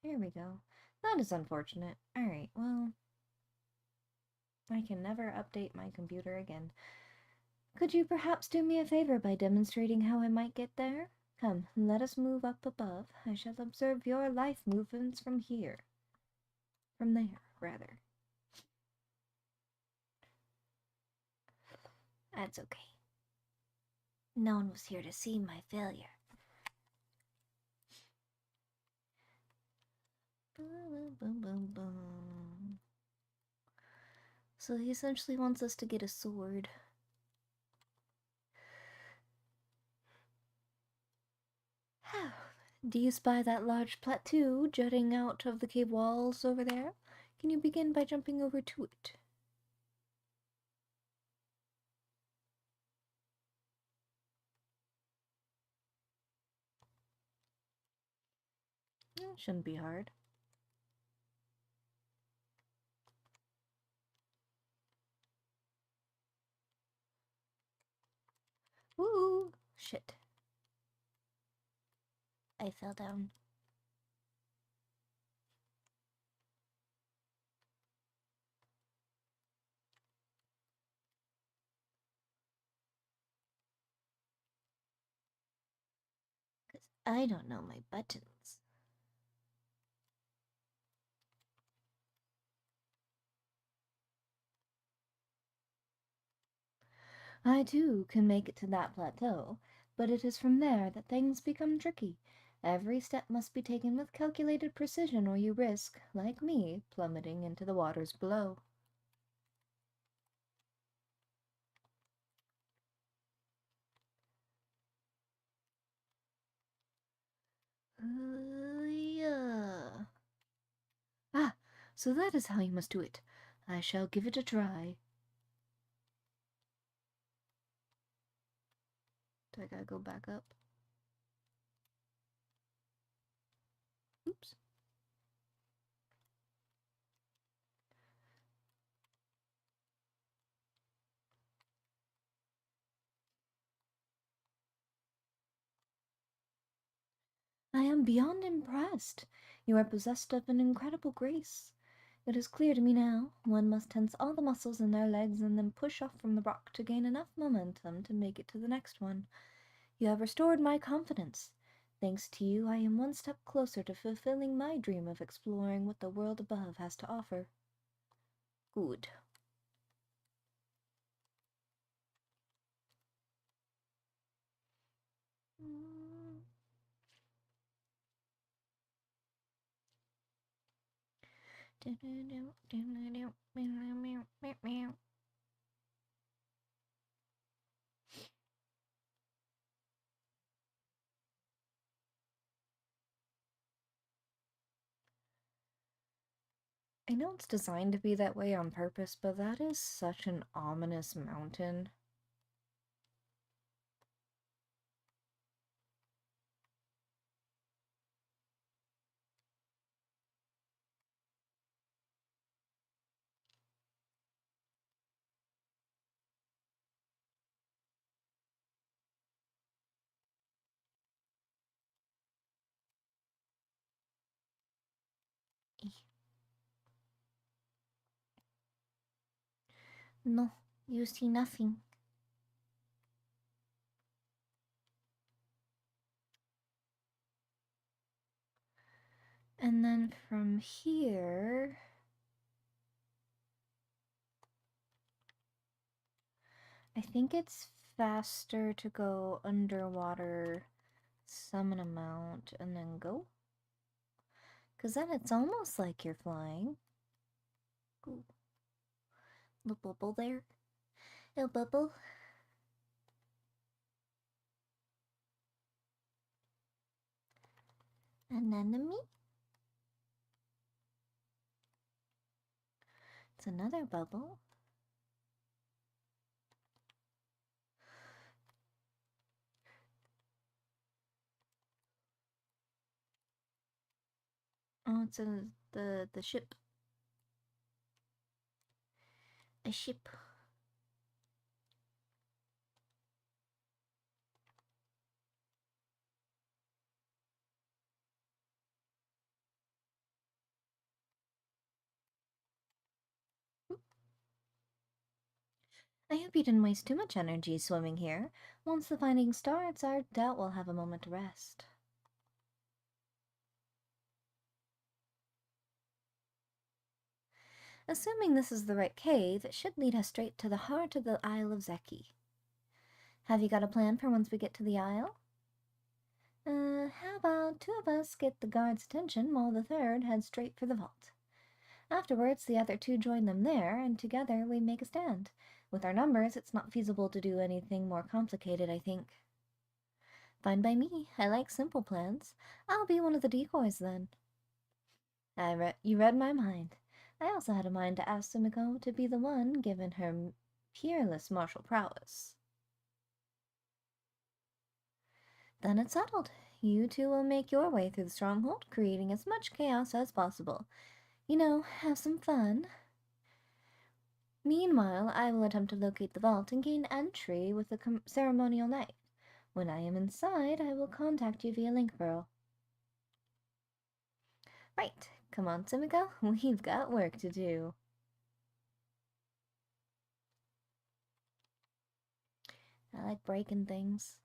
Here we go. That is unfortunate. Alright, well, I can never update my computer again. Could you perhaps do me a favor by demonstrating how I might get there? Come, let us move up above. I shall observe your life movements from here. From there, rather. That's okay. No one was here to see my failure. Boom, boom, boom, boom. So he essentially wants us to get a sword. Do you spy that large plateau jutting out of the cave walls over there? Can you begin by jumping over to it? It shouldn't be hard. Ooh, shit. I fell down. Because I don't know my buttons. I too can make it to that plateau, but it is from there that things become tricky. Every step must be taken with calculated precision or you risk, like me, plummeting into the waters below. Yeah. Ah, so that is how you must do it. I shall give it a try. Do I gotta go back up? Oops. I am beyond impressed. You are possessed of an incredible grace. It is clear to me now. One must tense all the muscles in their legs and then push off from the rock to gain enough momentum to make it to the next one. You have restored my confidence. Thanks to you, I am one step closer to fulfilling my dream of exploring what the world above has to offer. Good. I know it's designed to be that way on purpose, but that is such an ominous mountain. No, you see nothing. And then from here, I think it's faster to go underwater, summon a mount, and then go. Because then it's almost like you're flying. Ooh. Little bubble there. Little bubble. An enemy? It's another bubble. Oh, it's the ship. A ship. I hope you didn't waste too much energy swimming here. Once the fighting starts, I doubt we'll have a moment to rest. Assuming this is the right cave, it should lead us straight to the heart of the Isle of Zeki. Have you got a plan for once we get to the Isle? How about two of us get the guard's attention while the third heads straight for the vault? Afterwards, the other two join them there, and together we make a stand. With our numbers, it's not feasible to do anything more complicated, I think. Fine by me. I like simple plans. I'll be one of the decoys then. You read my mind. I also had a mind to ask Sumiko to be the one, given her peerless martial prowess. Then it's settled. You two will make your way through the stronghold, creating as much chaos as possible. You know, have some fun. Meanwhile, I will attempt to locate the vault and gain entry with the ceremonial knife. When I am inside, I will contact you via link burrow. Right. Come on, Sumiko. We've got work to do. I like breaking things.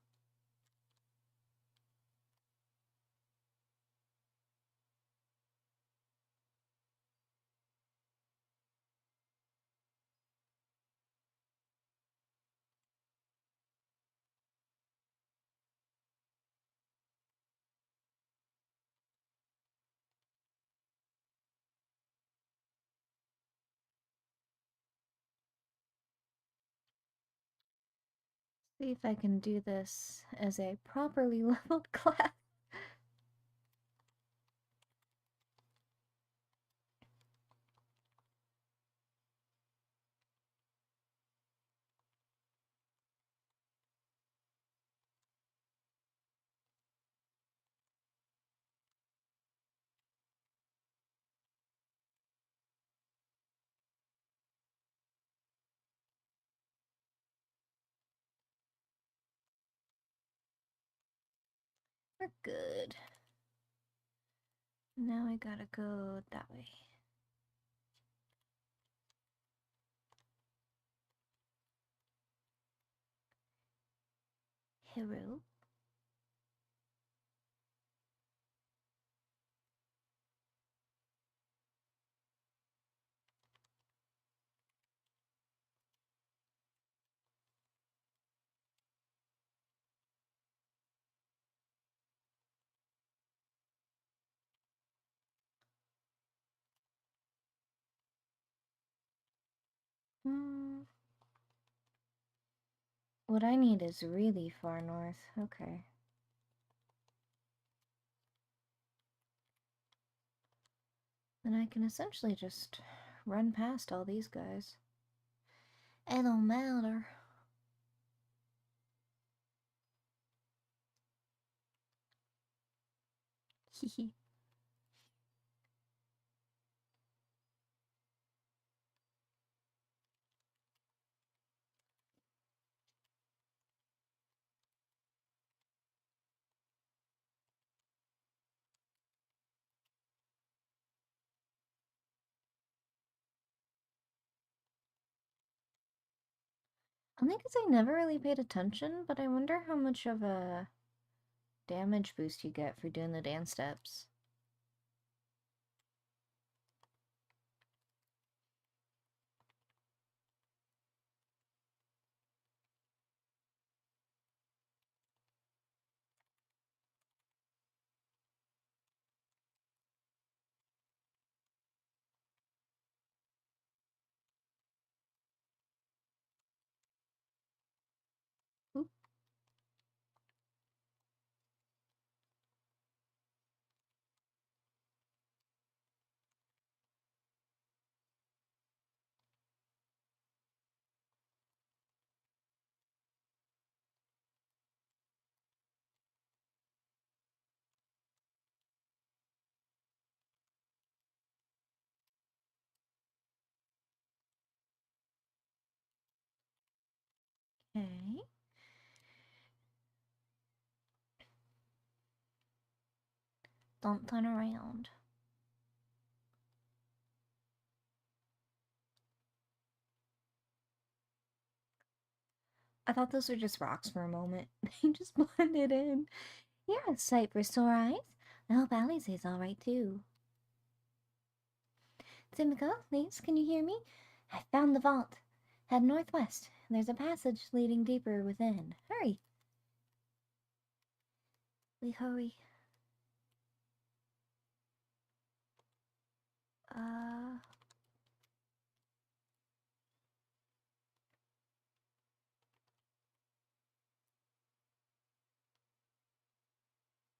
See if I can do this as a properly leveled class. We're good. Now I gotta go that way. Hero. What I need is really far north. Okay. Then I can essentially just run past all these guys. It don't matter. Hehe. I think I never really paid attention, but I wonder how much of a damage boost you get for doing the dance steps. Oop. Okay. Don't turn around. I thought those were just rocks for a moment. They just blended in. You're a sight for sore eyes. I hope Alize's alright too. Simiko, Lise, can you hear me? I found the vault. Head northwest. There's a passage leading deeper within. Hurry. We hurry.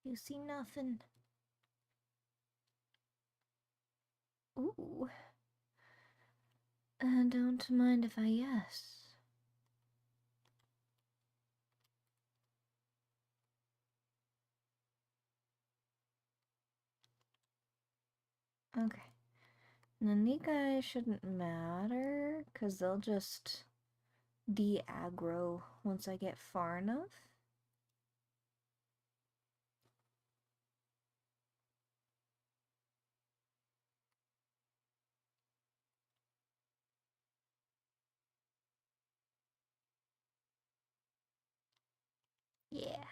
You see nothing. Ooh. Don't mind if I yes. Okay. And then these guys shouldn't matter, because they'll just de-aggro once I get far enough. Yeah.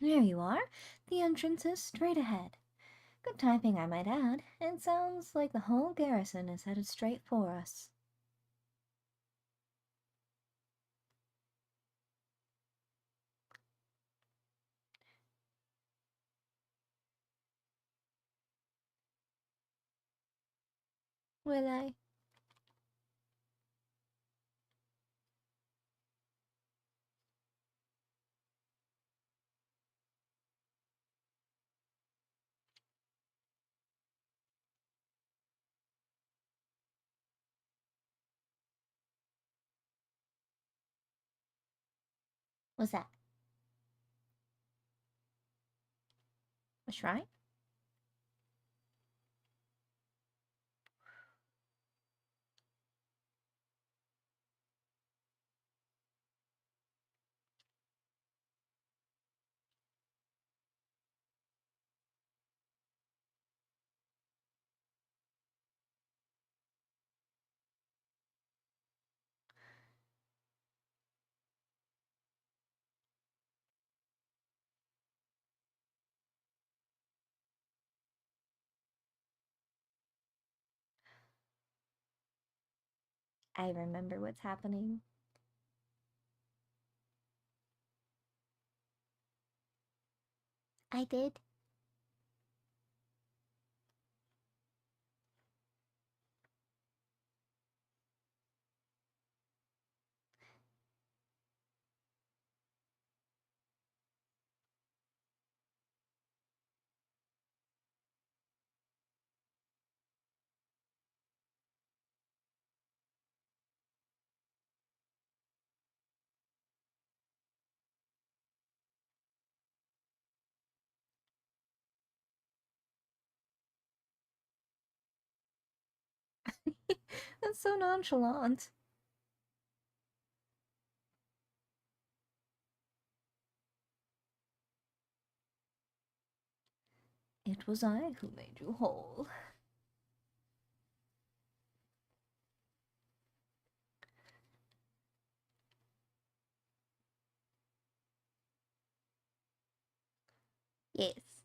There you are. The entrance is straight ahead. Good typing, I might add. It sounds like the whole garrison is headed straight for us. Will I? What's that? A shrine? I remember what's happening. I did. That's so nonchalant. It was I who made you whole. Yes.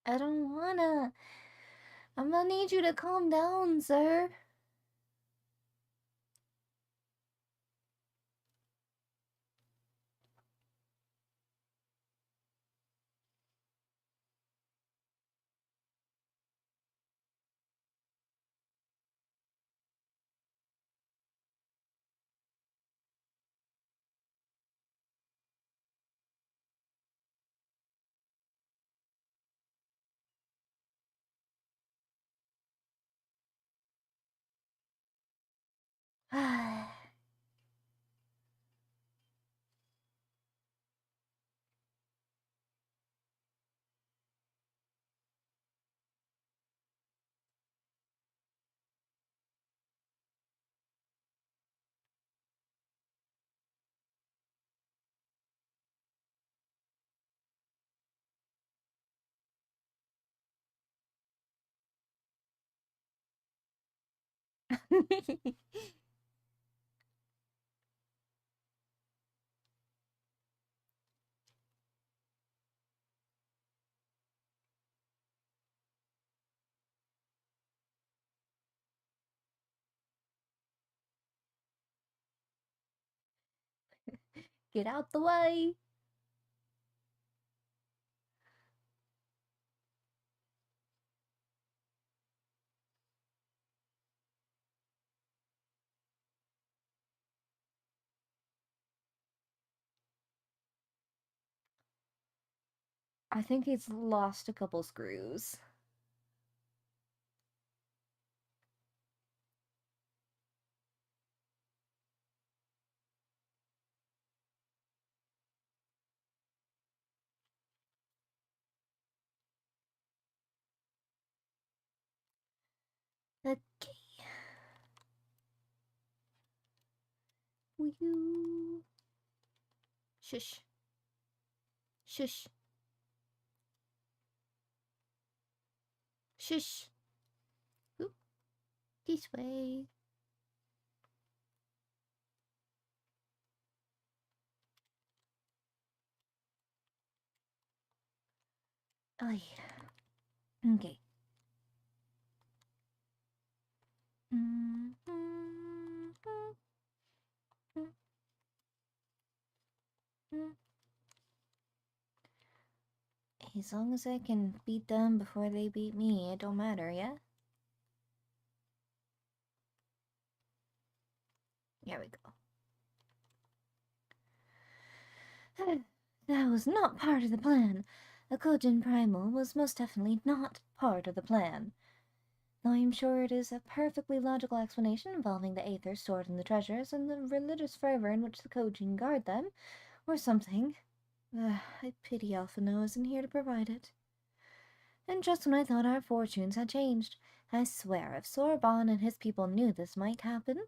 I don't wanna. I'm gonna need you to calm down, sir. Get out the way. I think he's lost a couple screws. Okay. Woo. Shush. Shush. Shush. Ooh, this way. Oh, yeah. Okay. As long as I can beat them before they beat me, it don't matter, yeah? Here we go. That was not part of the plan. A Kojin Primal was most definitely not part of the plan. Though I'm sure it is a perfectly logical explanation involving the aether stored in the treasures and the religious fervor in which the Kojin guard them, or something. I pity Alphino isn't here to provide it. And just when I thought our fortunes had changed, I swear if Sorbonne and his people knew this might happen.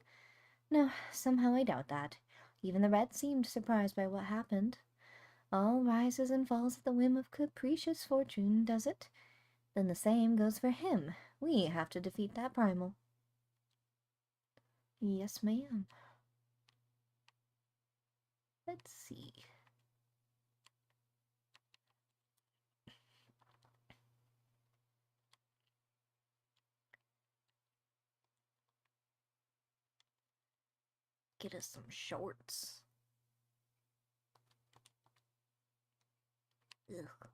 No, somehow I doubt that. Even the Reds seemed surprised by what happened. All rises and falls at the whim of capricious fortune, does it? Then the same goes for him. We have to defeat that primal. Yes, ma'am. Let's see. Get us some shorts. Ugh.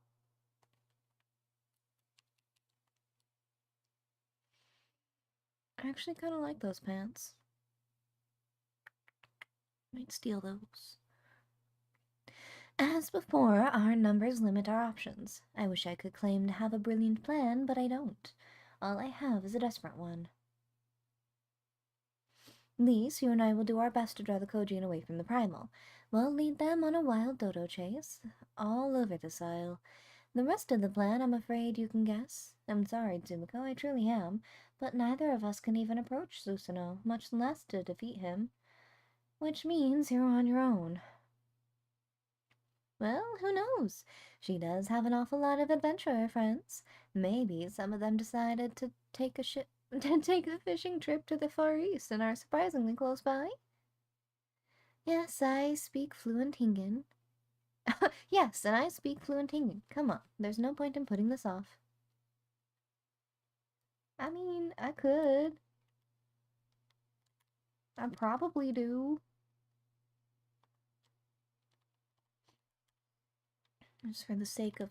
I actually kind of like those pants. Might steal those. As before, our numbers limit our options. I wish I could claim to have a brilliant plan, but I don't. All I have is a desperate one. Lise, you and I will do our best to draw the Kojin away from the primal. We'll lead them on a wild dodo chase, all over this isle. The rest of the plan, I'm afraid you can guess. I'm sorry, Tsumiko, I truly am, but neither of us can even approach Susanoo, much less to defeat him. Which means you're on your own. Well, who knows? She does have an awful lot of adventurer friends. Maybe some of them decided to take a fishing trip to the Far East and are surprisingly close by. Yes, I speak fluent Hingan. Yes, and I speak fluent Hingan. Come on, there's no point in putting this off. I mean, I could. I probably do. Just for the sake of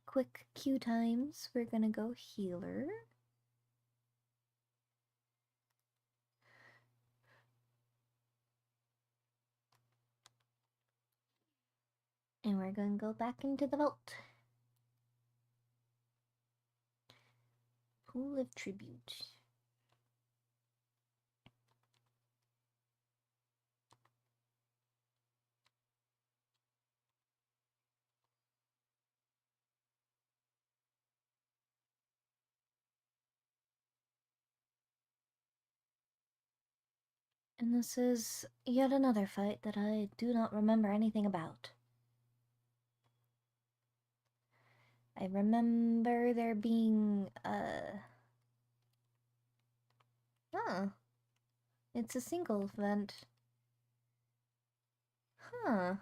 quick queue times, we're gonna go healer. And we're gonna go back into the vault. Pool of Tribute. And this is yet another fight that I do not remember anything about. I remember there being, Huh. It's a single event. Huh.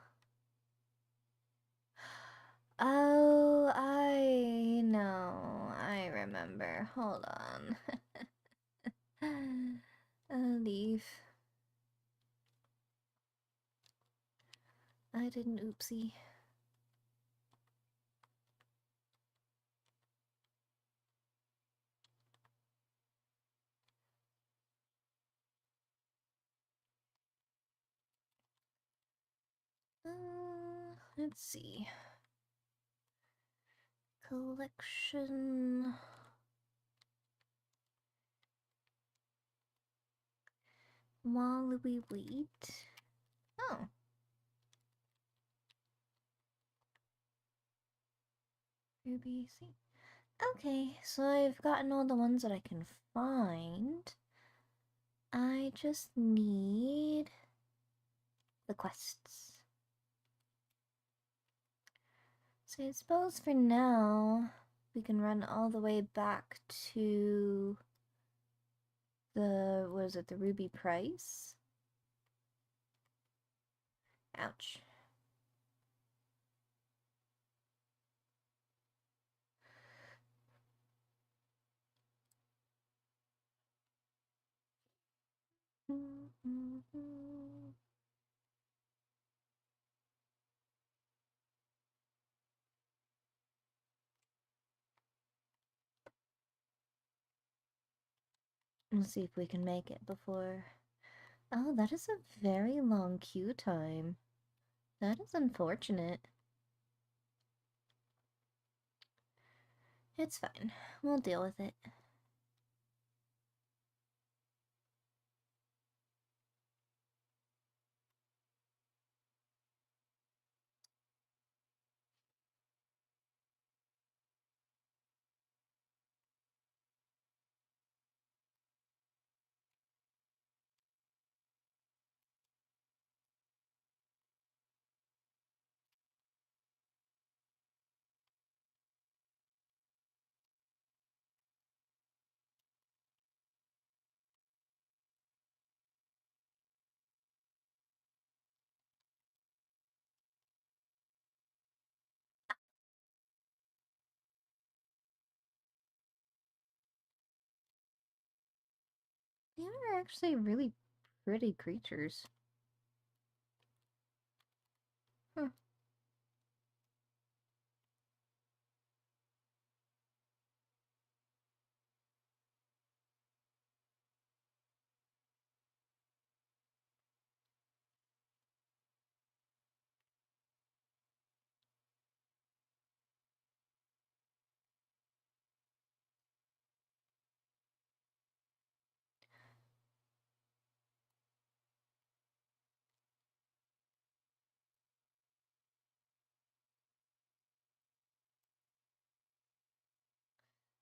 Oh, I know. I remember. Hold on. Leave. I didn't oopsie. Let's see. Collection. While we wait. Oh. Ruby C. Okay, so I've gotten all the ones that I can find. I just need the quests. So I suppose for now, we can run all the way back to the, what is it, the Ruby Price? Ouch. Let's see if we can make it before. Oh, that is a very long queue time. That is unfortunate. It's fine. We'll deal with it. They are actually really pretty creatures. Huh.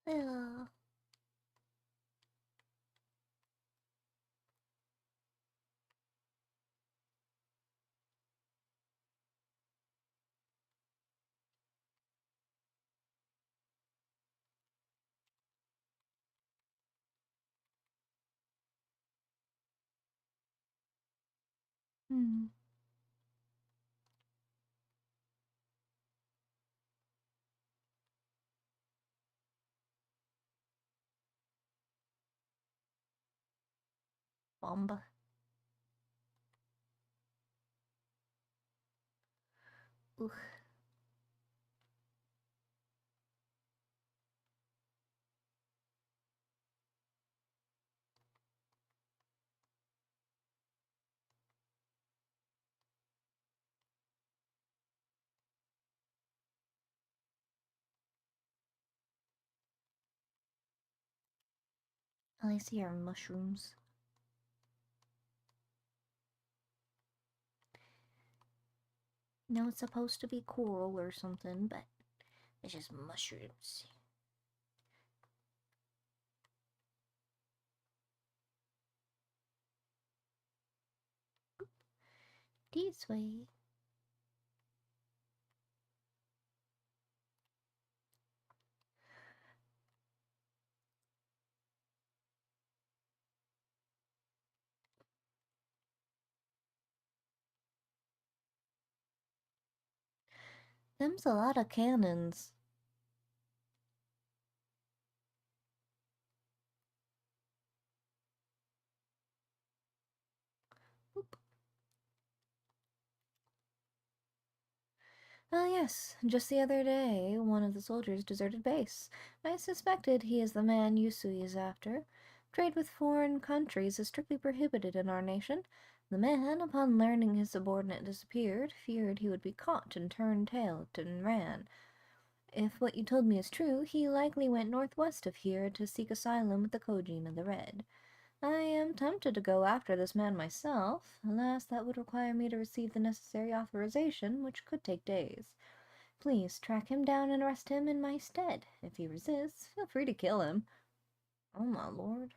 Yeah. Hmm. Bomb. Ugh. All I see are mushrooms. No, it's supposed to be coral or something, but it's just mushrooms. This way. Them's a lot of cannons. Oop. Oh yes, just the other day, one of the soldiers deserted base. I suspected he is the man Yusui is after. Trade with foreign countries is strictly prohibited in our nation. The man, upon learning his subordinate disappeared, feared he would be caught and turned tail and ran. If what you told me is true, he likely went northwest of here to seek asylum with the Kojin of the Red. I am tempted to go after this man myself. Alas, that would require me to receive the necessary authorization, which could take days. Please track him down and arrest him in my stead. If he resists, feel free to kill him. Oh my lord.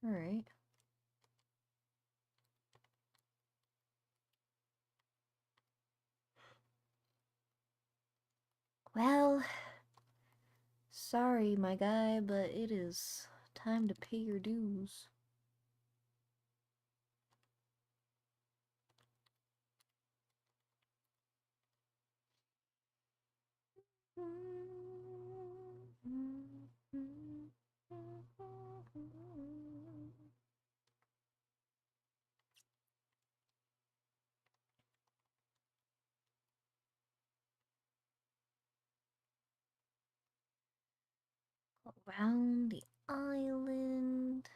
Alright. Well, sorry, my guy, but it is time to pay your dues. Around the island.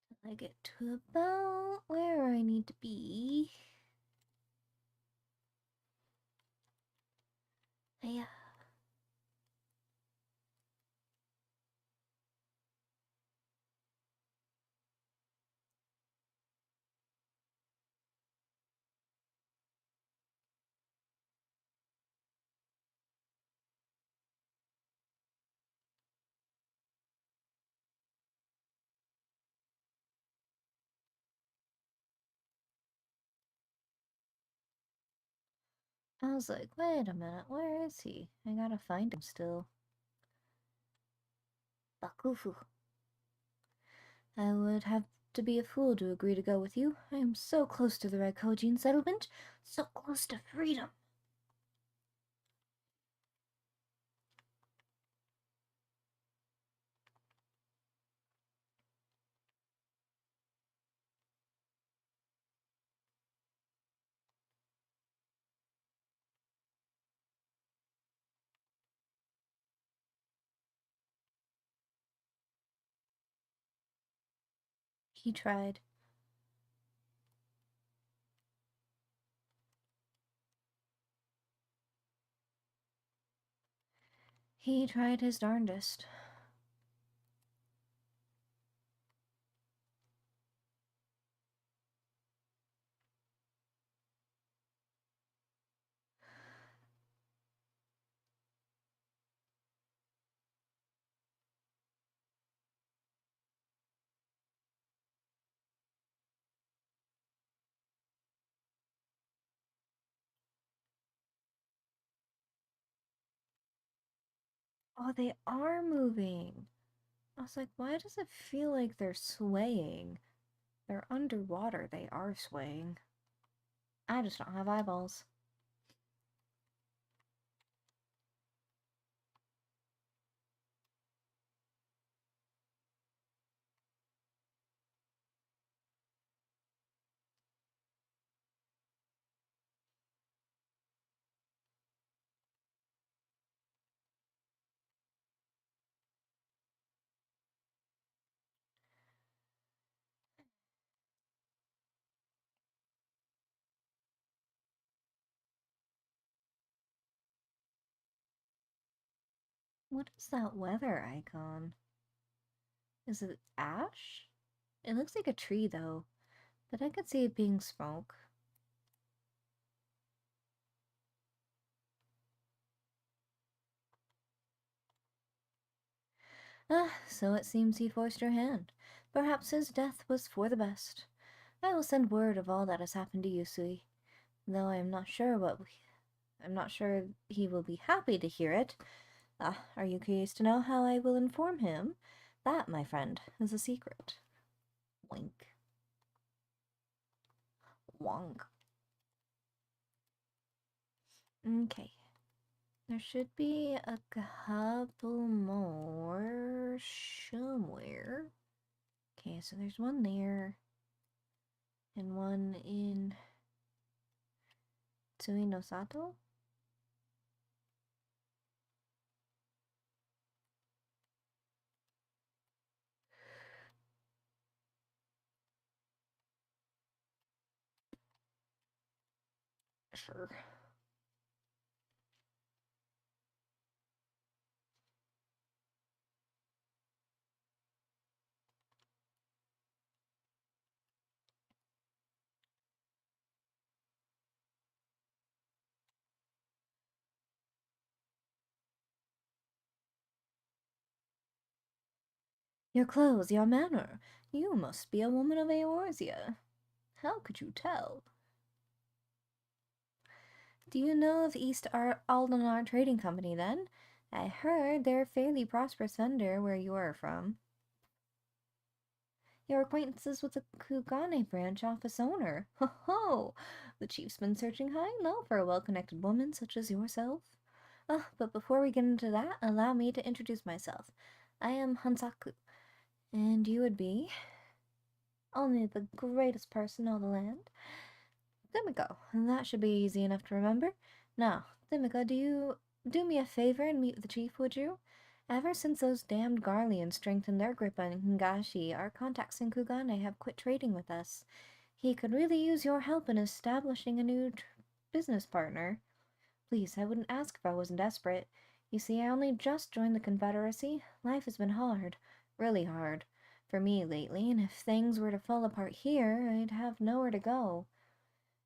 Till I get to about where I need to be. Yeah. I was like, wait a minute, where is he? I gotta find him still. Bakufu. I would have to be a fool to agree to go with you. I am so close to the Red Kojin settlement, so close to freedom. He tried. He tried his darndest. Oh, they are moving. I was like, why does it feel like they're swaying? They're underwater. They are swaying. I just don't have eyeballs. What is that weather icon? Is it ash? It looks like a tree, though, but I could see it being smoke. Ah, so it seems he forced your hand. Perhaps his death was for the best. I will send word of all that has happened to Yusui, though I'm not sure he will be happy to hear it. Ah, are you curious to know how I will inform him? That, my friend, is a secret. Wink. Wonk. Okay. There should be a couple more somewhere. Okay, so there's one there. And one in Tsui no Sato? Sure. Your clothes, your manner. You must be a woman of Eorzea. How could you tell? Do you know of East Aldenar Trading Company, then? I heard they're a fairly prosperous vendor where you are from. Your acquaintances with the Kugane branch office owner. Ho ho! The chief's been searching high and low for a well-connected woman such as yourself. But before we get into that, allow me to introduce myself. I am Hansaku, and you would be only the greatest person on the land. Dimiko, that should be easy enough to remember. Now, Dimiko, do you do me a favor and meet with the chief, would you? Ever since those damned Garleans strengthened their grip on Hingashi, our contacts in Kugane have quit trading with us. He could really use your help in establishing a new business partner. Please, I wouldn't ask if I wasn't desperate. You see, I only just joined the Confederacy. Life has been hard, really hard, for me lately, and if things were to fall apart here, I'd have nowhere to go.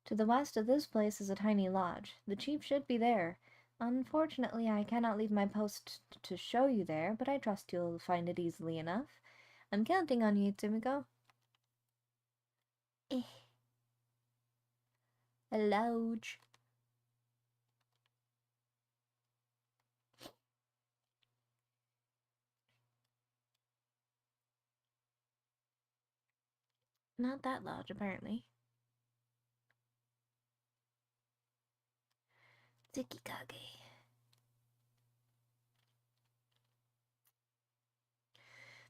To the west of this place is a tiny lodge. The chief should be there. Unfortunately, I cannot leave my post to show you there, but I trust you'll find it easily enough. I'm counting on you, Tsumiko. Eh. A lodge. Not that lodge, apparently. Tsukikage.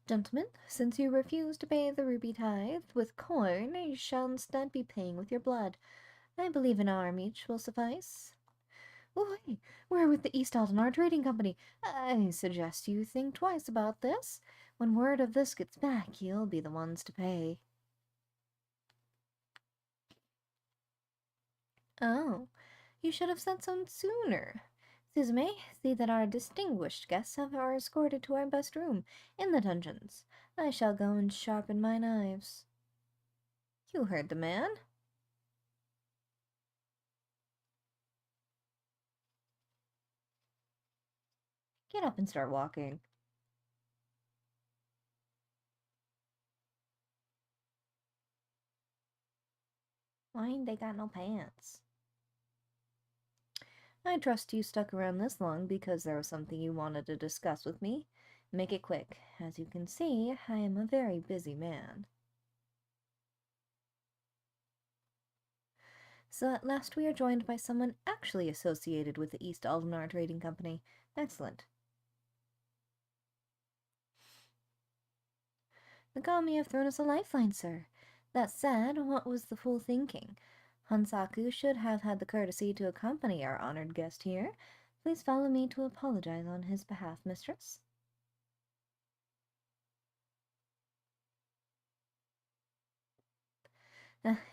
Gentlemen, since you refuse to pay the ruby tithe with coin, you shall instead be paying with your blood. I believe an arm each will suffice. Wait, we're with the East Aldenar Trading Company. I suggest you think twice about this. When word of this gets back, you'll be the ones to pay. Oh, you should have said so sooner. Suzume, see that our distinguished guests are escorted to our best room in the dungeons. I shall go and sharpen my knives. You heard the man. Get up and start walking. Why they got no pants? I trust you stuck around this long because there was something you wanted to discuss with me. Make it quick. As you can see, I am a very busy man. So at last we are joined by someone actually associated with the East Aldenar Trading Company. Excellent. The Kami have thrown us a lifeline, sir. That said, what was the fool thinking? Hansaku should have had the courtesy to accompany our honored guest here. Please follow me to apologize on his behalf, mistress.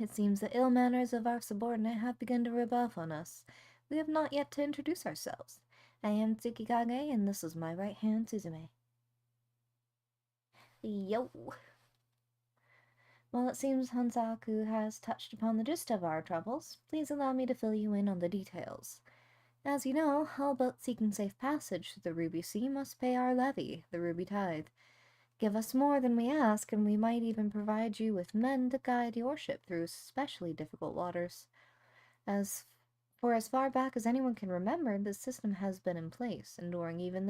It seems the ill manners of our subordinate have begun to rub off on us. We have not yet to introduce ourselves. I am Tsukikage, and this is my right hand, Suzume. Yo! While it seems Hansaku has touched upon the gist of our troubles, please allow me to fill you in on the details. As you know, all boats seeking safe passage through the Ruby Sea must pay our levy, the Ruby Tithe. Give us more than we ask, and we might even provide you with men to guide your ship through especially difficult waters. As far back as anyone can remember, this system has been in place, enduring even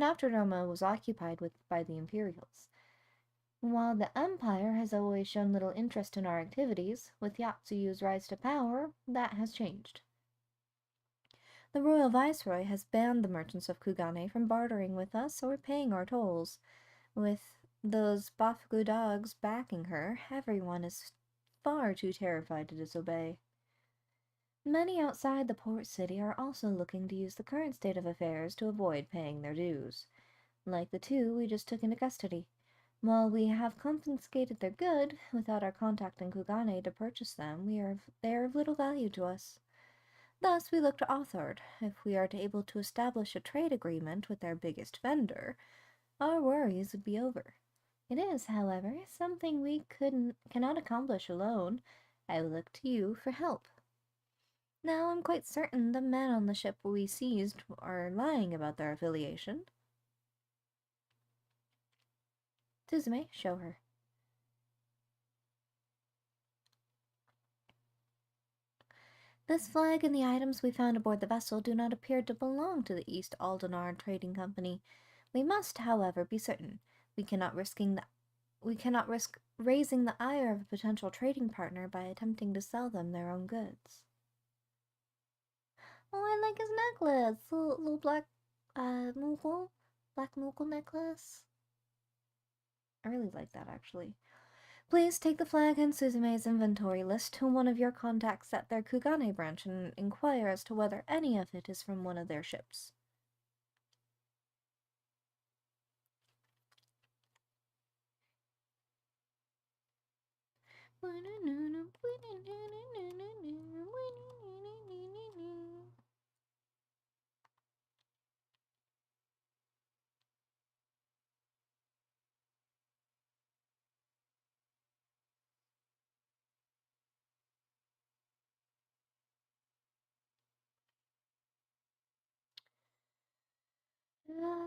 after Doma was occupied by the Imperials. While the Empire has always shown little interest in our activities, with Yatsuyu's rise to power, that has changed. The Royal Viceroy has banned the merchants of Kugane from bartering with us or paying our tolls. With those Bafuku dogs backing her, everyone is far too terrified to disobey. Many outside the port city are also looking to use the current state of affairs to avoid paying their dues, like the two we just took into custody. While we have confiscated their good, without our contacting Kugane to purchase them, they are of little value to us. Thus, we look to Authard. If we are able to establish a trade agreement with their biggest vendor, our worries would be over. It is, however, something we cannot accomplish alone. I will look to you for help. Now, I'm quite certain the men on the ship we seized are lying about their affiliation. Suzume, show her. This flag and the items we found aboard the vessel do not appear to belong to the East Aldenar Trading Company. We must, however, be certain. We cannot risk raising the ire of a potential trading partner by attempting to sell them their own goods. Oh, I like his necklace. Little black, black moogle necklace. I really like that, actually. Please take the flag and Suzume's inventory list to one of your contacts at their Kugane branch and inquire as to whether any of it is from one of their ships.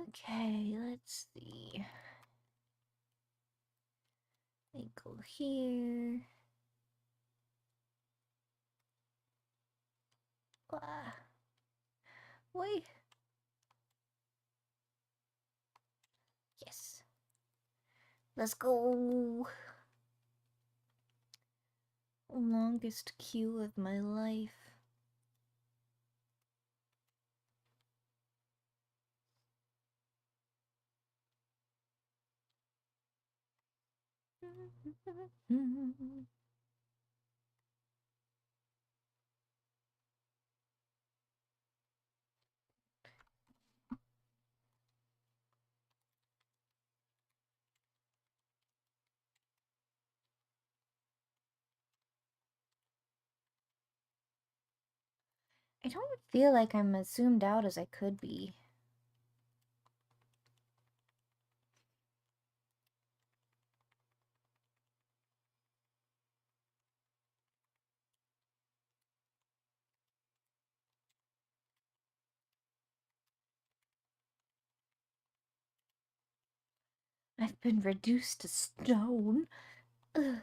Okay, let's see. They go here. Wait. Yes. Let's go. Longest queue of my life. I don't feel like I'm as zoomed out as I could be. I've been reduced to stone. Ugh.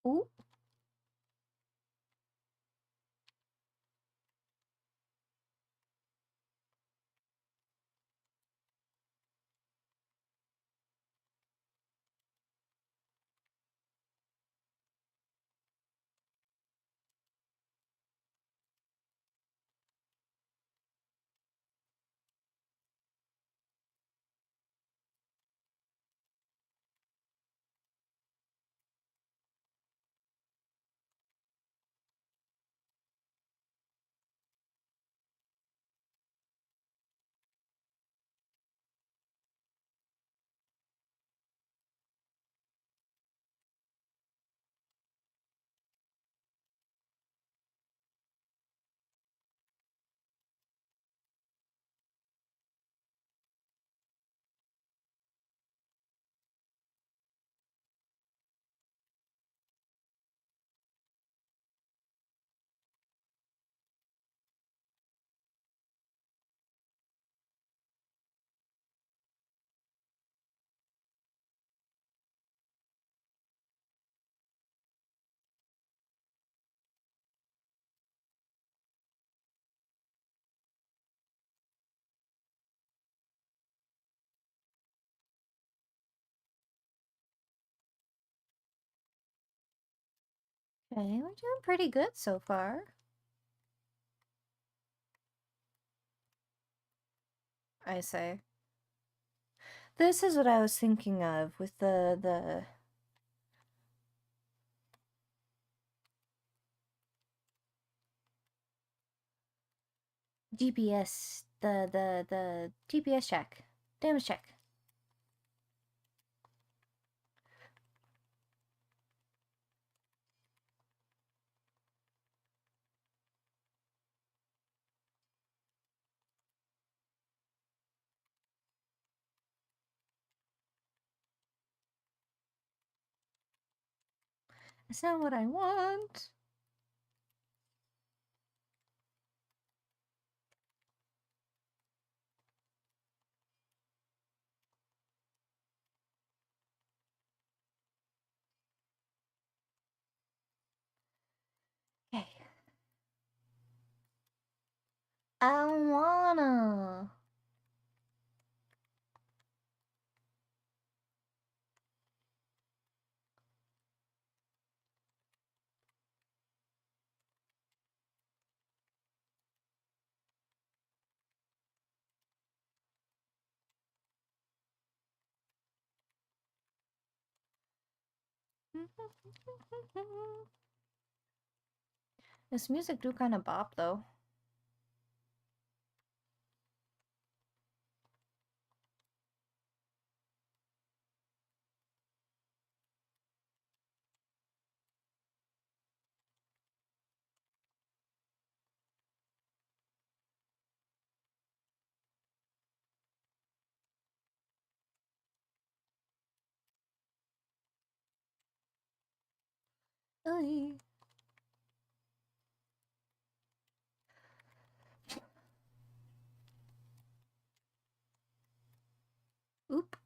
Ooh. Okay, we're doing pretty good so far. I say. This is what I was thinking of with the GPS, the GPS check, damage check. It's not what I want. Okay. I don't wanna. This music do kind of bop though. Oy. Oop.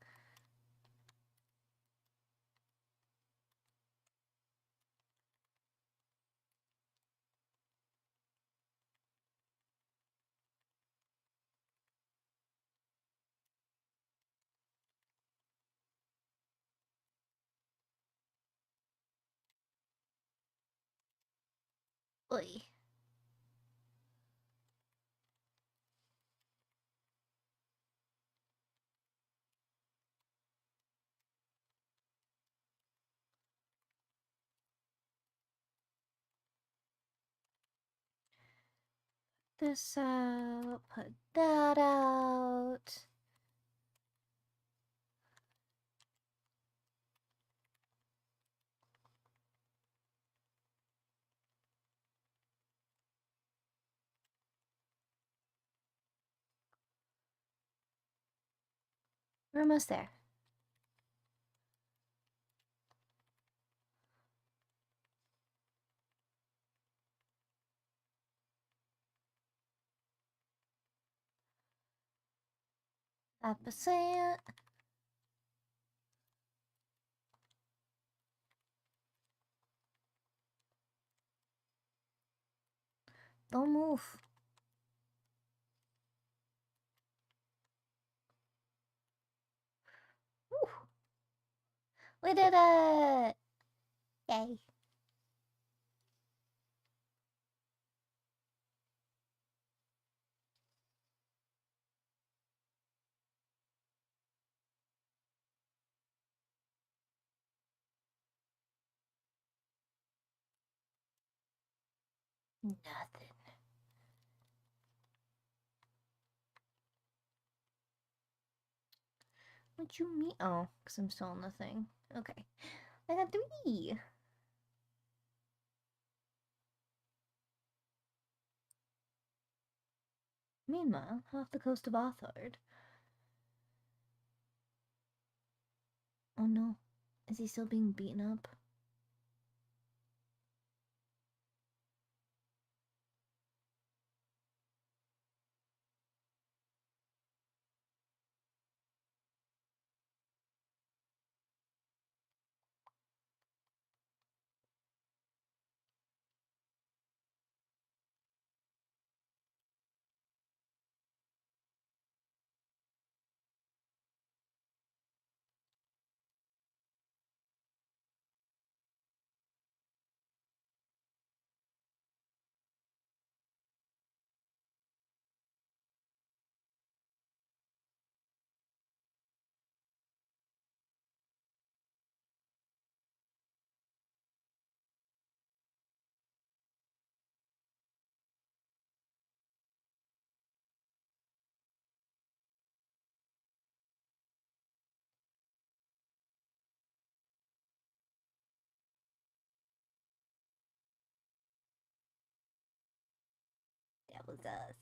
Oy. This out. Put that out. We're almost there. %. Don't move. Whew. We did it! Yay. Nothing. What you mean? Oh, because I'm still on the thing. Okay. I got 3. Meanwhile, off the coast of Arthard. Oh no. Is he still being beaten up? That was us.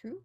True.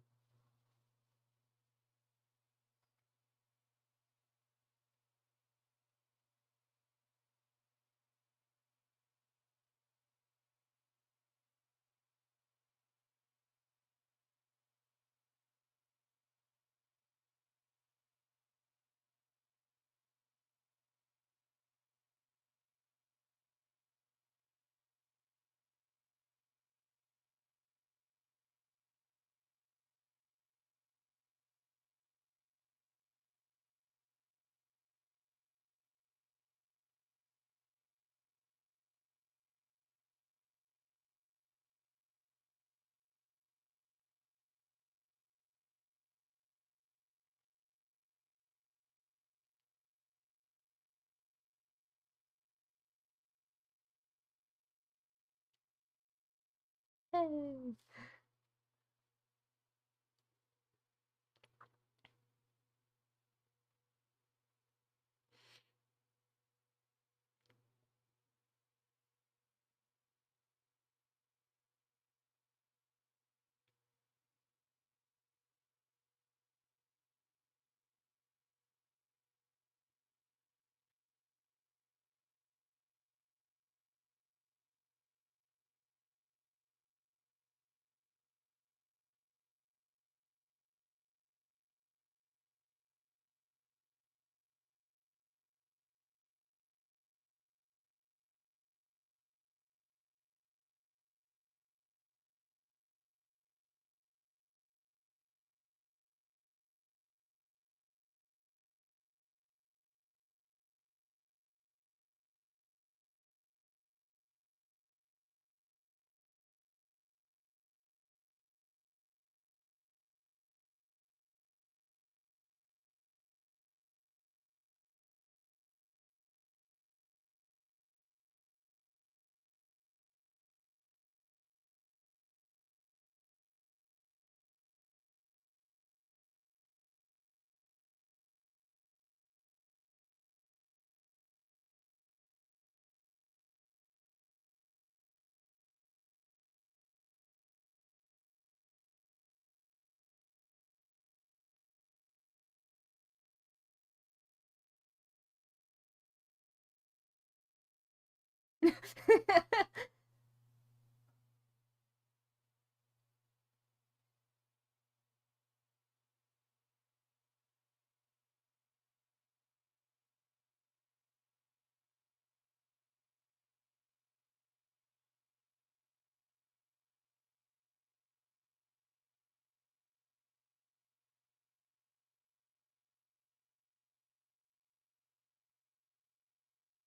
Hey.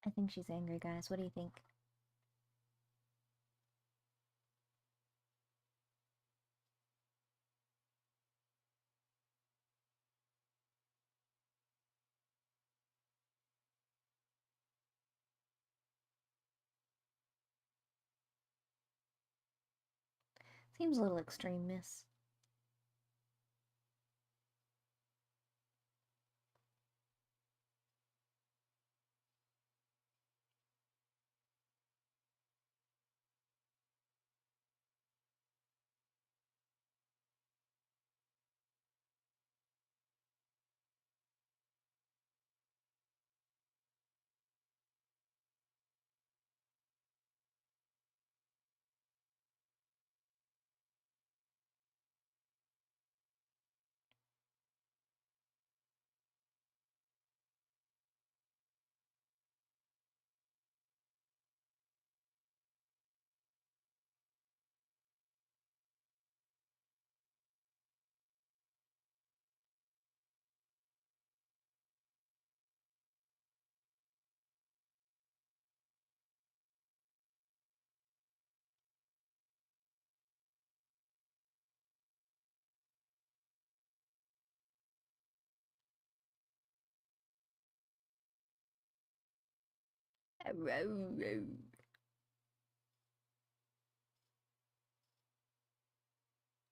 I think she's angry, guys. What do you think? Seems a little extreme, miss.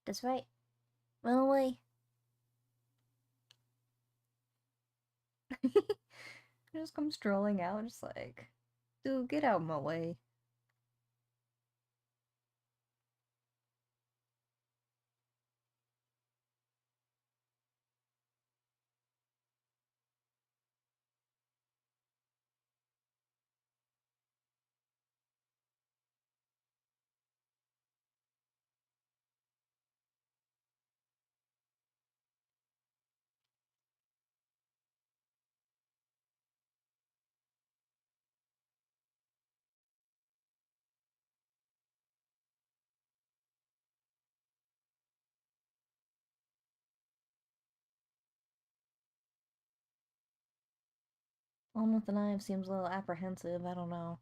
That's right. Run away. Just come strolling out, just like, dude, get out of my way. One with the knife seems a little apprehensive, I don't know.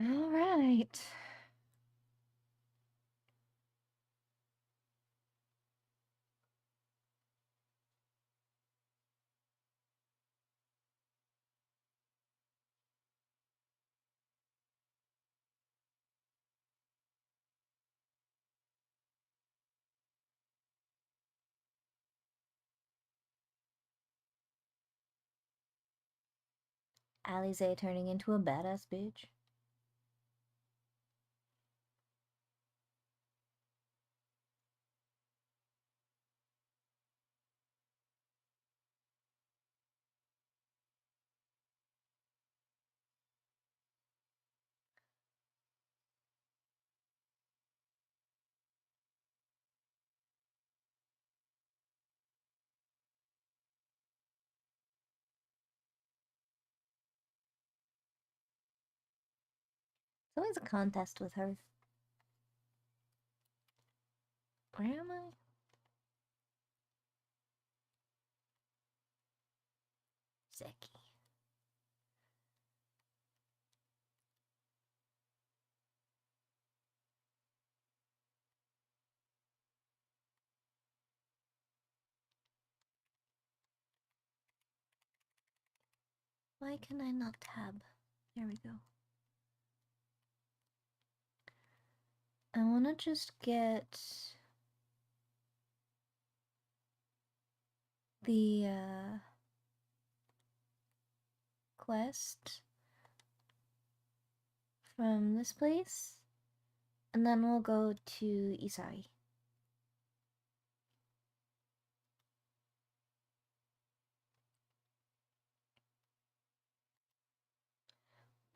Alright. Alize turning into a badass bitch. It's always a contest with her. Where am I? Zeki. Why can I not tab? There we go. I want to just get the quest from this place, and then we'll go to Isari.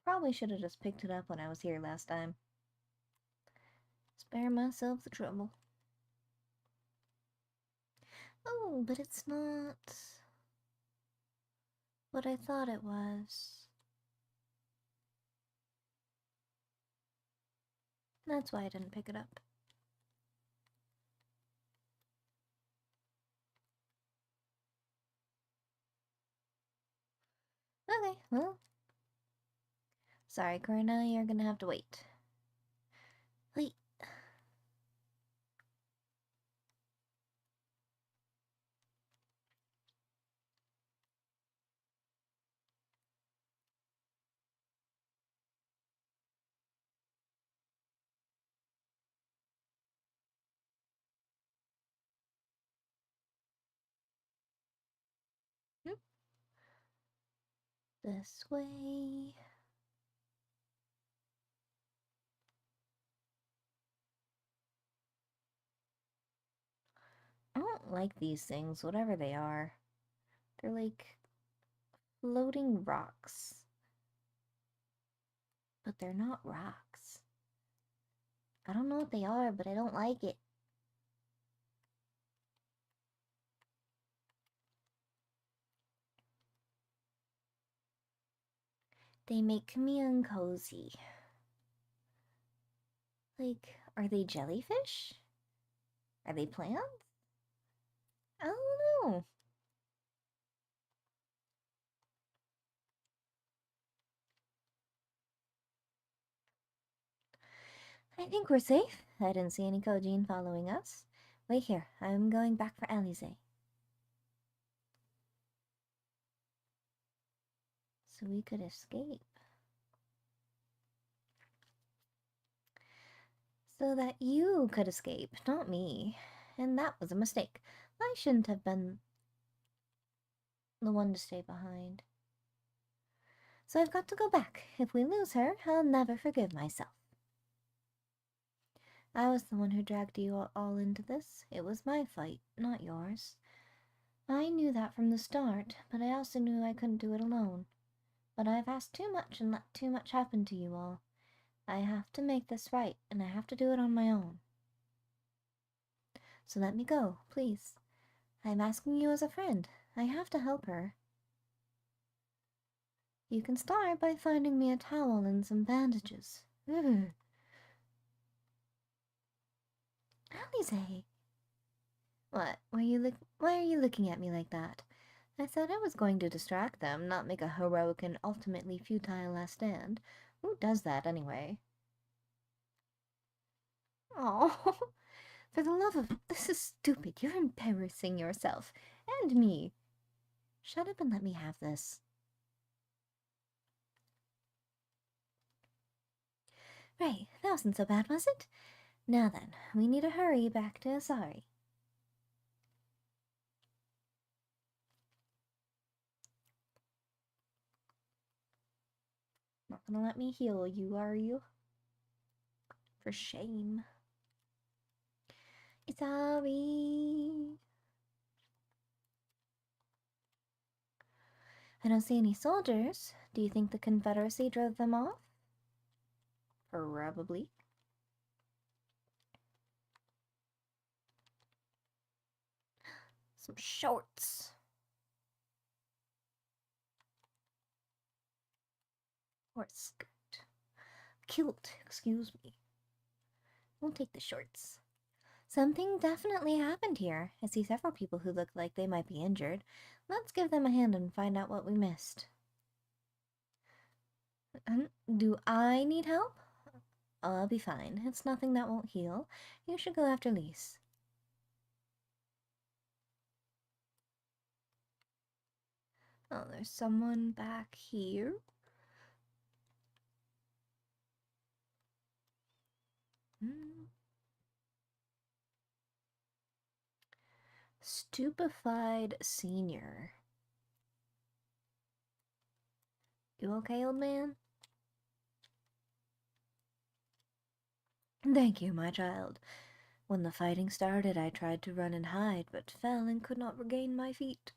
Probably should have just picked it up when I was here last time. Spare myself the trouble. Oh, but it's not what I thought it was. That's why I didn't pick it up. Okay, well. Sorry, Karina, you're gonna have to wait. Wait. This way. I don't like these things, whatever they are. They're like floating rocks. But they're not rocks. I don't know what they are, but I don't like it. They make me uncozy. Like, are they jellyfish? Are they plants? I don't know. I think we're safe. I didn't see any Kojin following us. Wait here, I'm going back for Alize. So we could escape. So that you could escape, not me. And that was a mistake. I shouldn't have been the one to stay behind. So I've got to go back. If we lose her, I'll never forgive myself. I was the one who dragged you all into this. It was my fight, not yours. I knew that from the start, but I also knew I couldn't do it alone. But I've asked too much and let too much happen to you all. I have to make this right, and I have to do it on my own. So let me go, please. I'm asking you as a friend. I have to help her. You can start by finding me a towel and some bandages. Alize! What? Why are you looking at me like that? I said I was going to distract them, not make a heroic and ultimately futile last stand. Who does that, anyway? Oh, for the love of... This is stupid. You're embarrassing yourself. And me. Shut up and let me have this. Right, that wasn't so bad, was it? Now then, we need to hurry back to Asari. Not gonna let me heal you, are you? For shame. Asari! I don't see any soldiers. Do you think the Confederacy drove them off? Probably. Some shorts. Or a skirt. Kilt, excuse me. Won't take the shorts. Something definitely happened here. I see several people who look like they might be injured. Let's give them a hand and find out what we missed. Do I need help? I'll be fine. It's nothing that won't heal. You should go after Lise. Oh, there's someone back here. Stupefied senior. You okay, old man? Thank you, my child. When the fighting started, I tried to run and hide, but fell and could not regain my feet.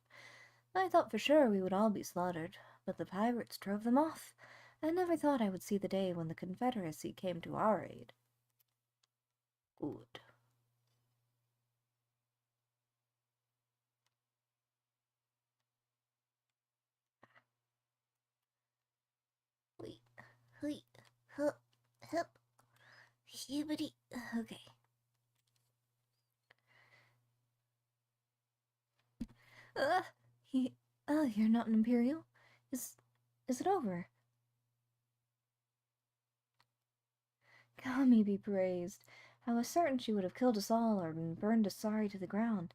I thought for sure we would all be slaughtered, but the pirates drove them off. I never thought I would see the day when the Confederacy came to our aid. Good. Wait, wait, hup, hup, hibbity. Okay. Uh, you're not an Imperial? Is, is it over? God be praised. I was certain she would have killed us all, or burned us sorry to the ground,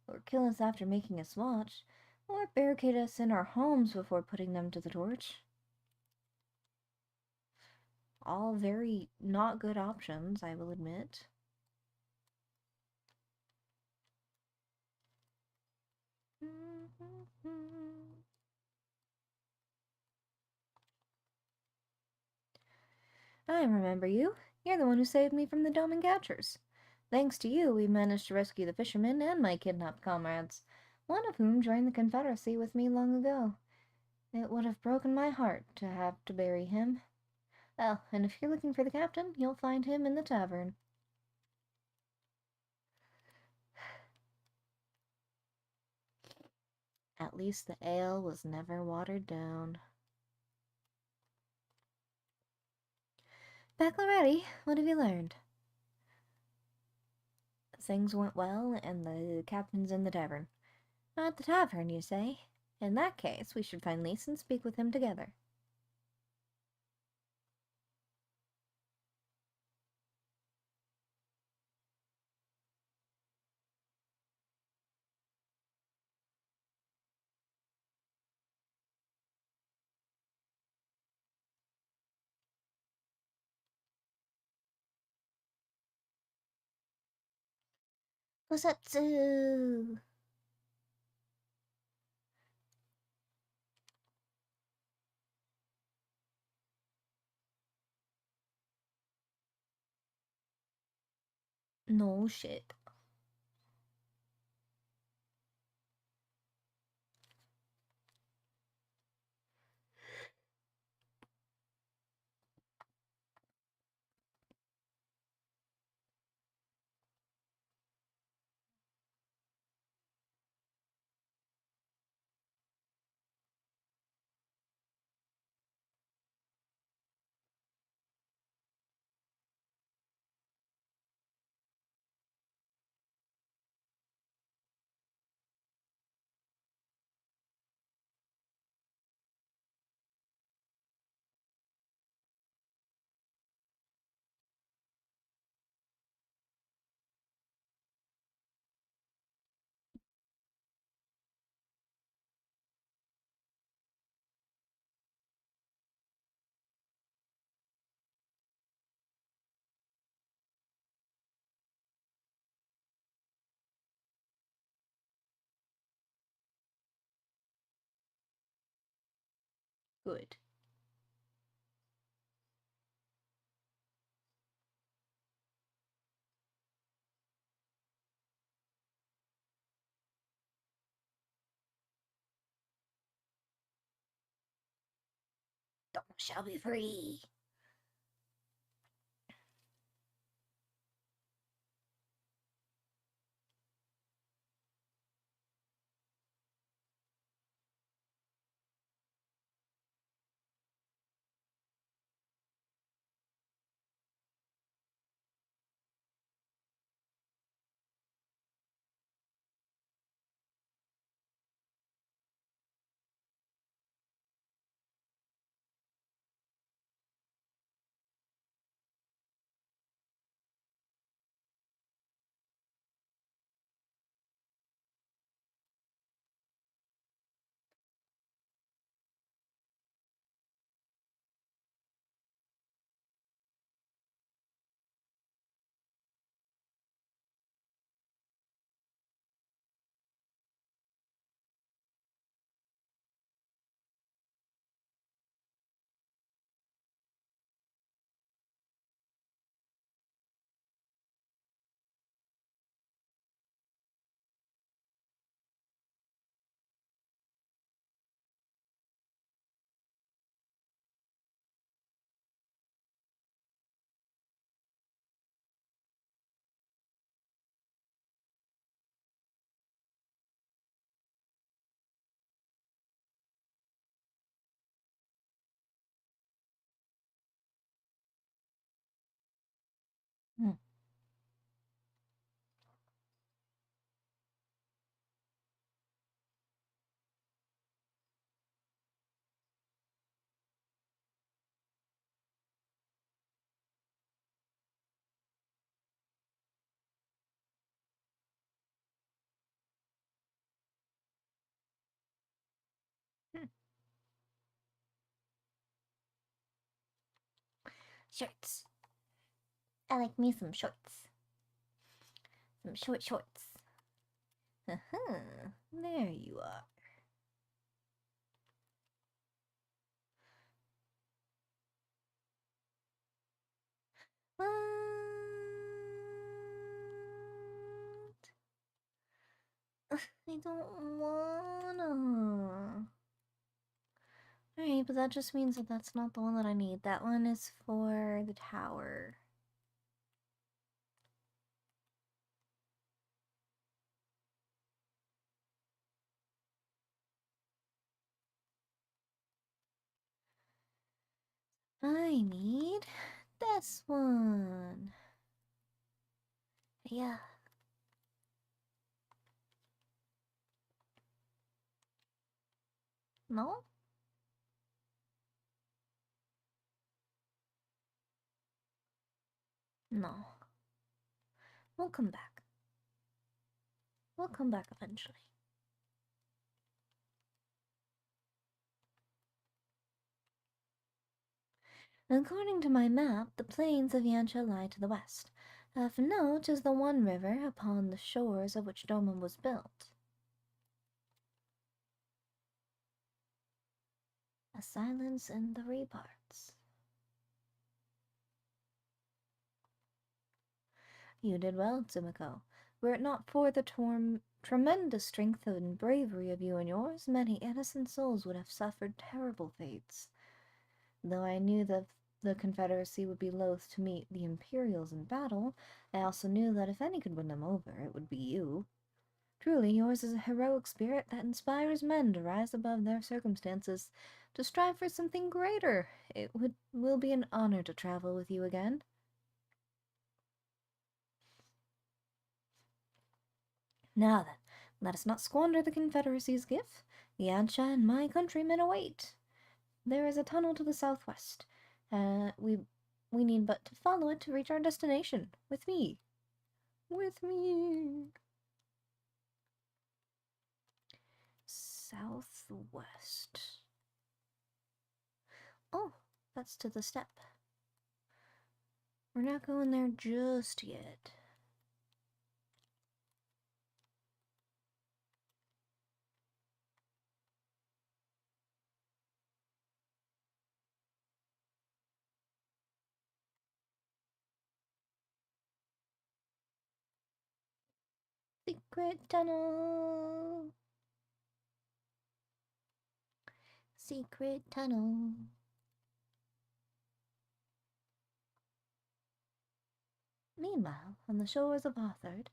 or kill us after making us watch, or barricade us in our homes before putting them to the torch. All very not good options, I will admit. I remember you. You're the one who saved me from the Doman catchers. Thanks to you, we managed to rescue the fishermen and my kidnapped comrades, one of whom joined the Confederacy with me long ago. It would have broken my heart to have to bury him. Well, and if you're looking for the captain, you'll find him in the tavern. At least the ale was never watered down. Back already? What have you learned? Things went well, and the captain's in the tavern. At the tavern, you say? In that case, we should find Lise and speak with him together. Kusatsu! No shit. Good. Thou shall be free. Shorts. I like me some shorts. Some short shorts. There you are. What? I don't wanna. Alright, but that just means that that's not the one that I need. That one is for the tower. I need this one. Yeah. No? No. We'll come back. We'll come back eventually. According to my map, the plains of Yanxia lie to the west. Of note is the one river upon the shores of which DOMA was built. A silence in the ramparts. You did well, Tsumiko. Were it not for the tremendous strength and bravery of you and yours, many innocent souls would have suffered terrible fates. Though I knew that the Confederacy would be loath to meet the Imperials in battle, I also knew that if any could win them over, it would be you. Truly, yours is a heroic spirit that inspires men to rise above their circumstances, to strive for something greater. It will be an honor to travel with you again. Now then, let us not squander the Confederacy's gift. Yanxia and my countrymen await. There is a tunnel to the southwest. We need but to follow it to reach our destination. With me. With me. Southwest. Oh, that's to the steppe. We're not going there just yet. Secret tunnel. Secret tunnel. Meanwhile, on the shores of Arthard,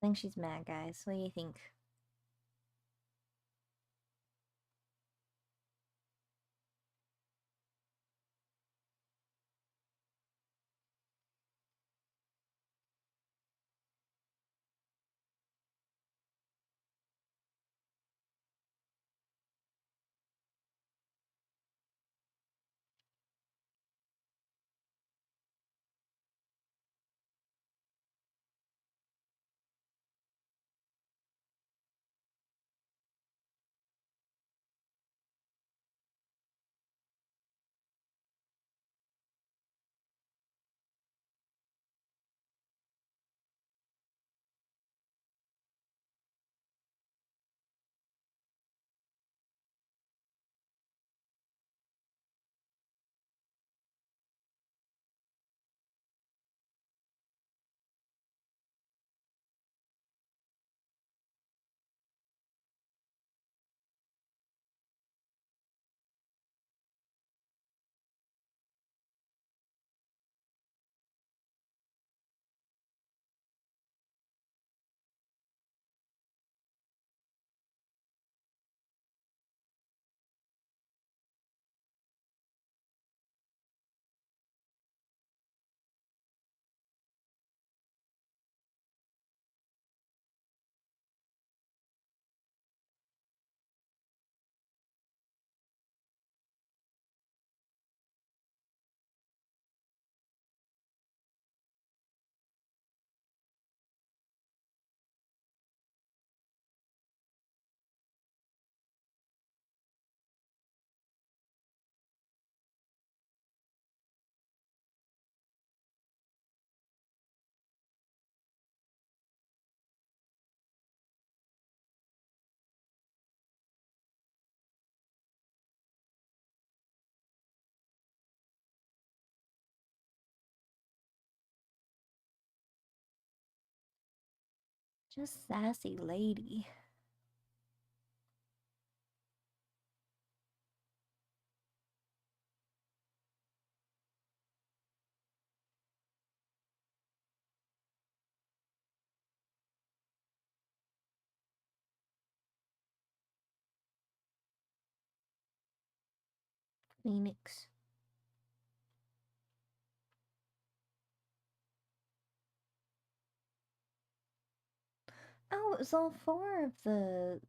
think she's mad, guys. What do you think? Just sassy lady. Phoenix. Oh, it was all four of the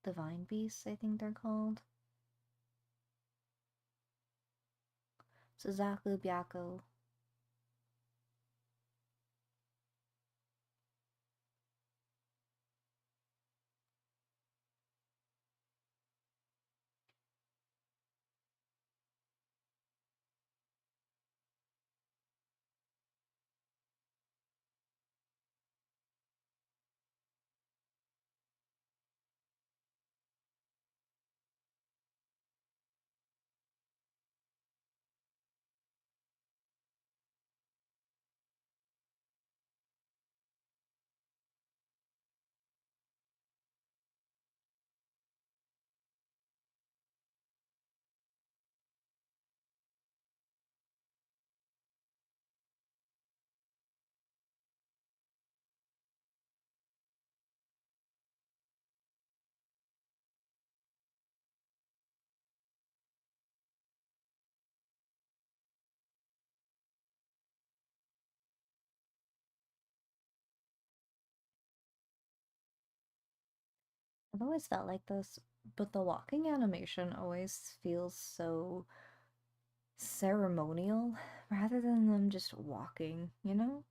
divine beasts, I think they're called. Suzaku, Byako. I've always felt like this, but the walking animation always feels so ceremonial rather than them just walking, you know?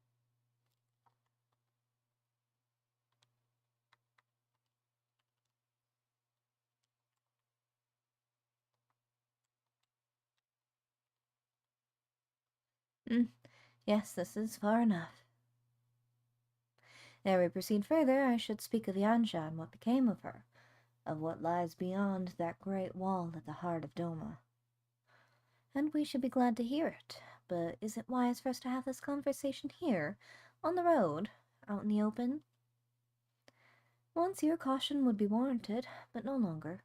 Mm, yes, this is far enough. Ere we proceed further, I should speak of Yanxia and what became of her, of what lies beyond that great wall at the heart of Doma. And we should be glad to hear it, but is it wise for us to have this conversation here, on the road, out in the open? Once your caution would be warranted, but no longer.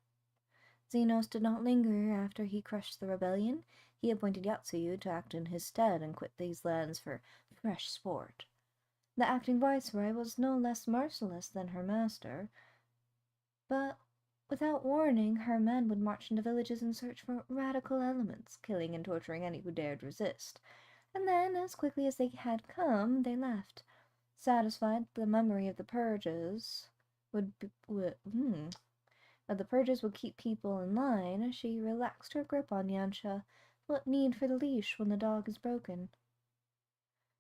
Xenos did not linger after he crushed the rebellion. He appointed Yatsuyu to act in his stead and quit these lands for fresh sport. The acting viceroy was no less merciless than her master, but without warning, her men would march into villages in search for radical elements, killing and torturing any who dared resist. And then, as quickly as they had come, they left, satisfied the memory of the purges the purges would keep people in line. She relaxed her grip on Yanxia. What need for the leash when the dog is broken?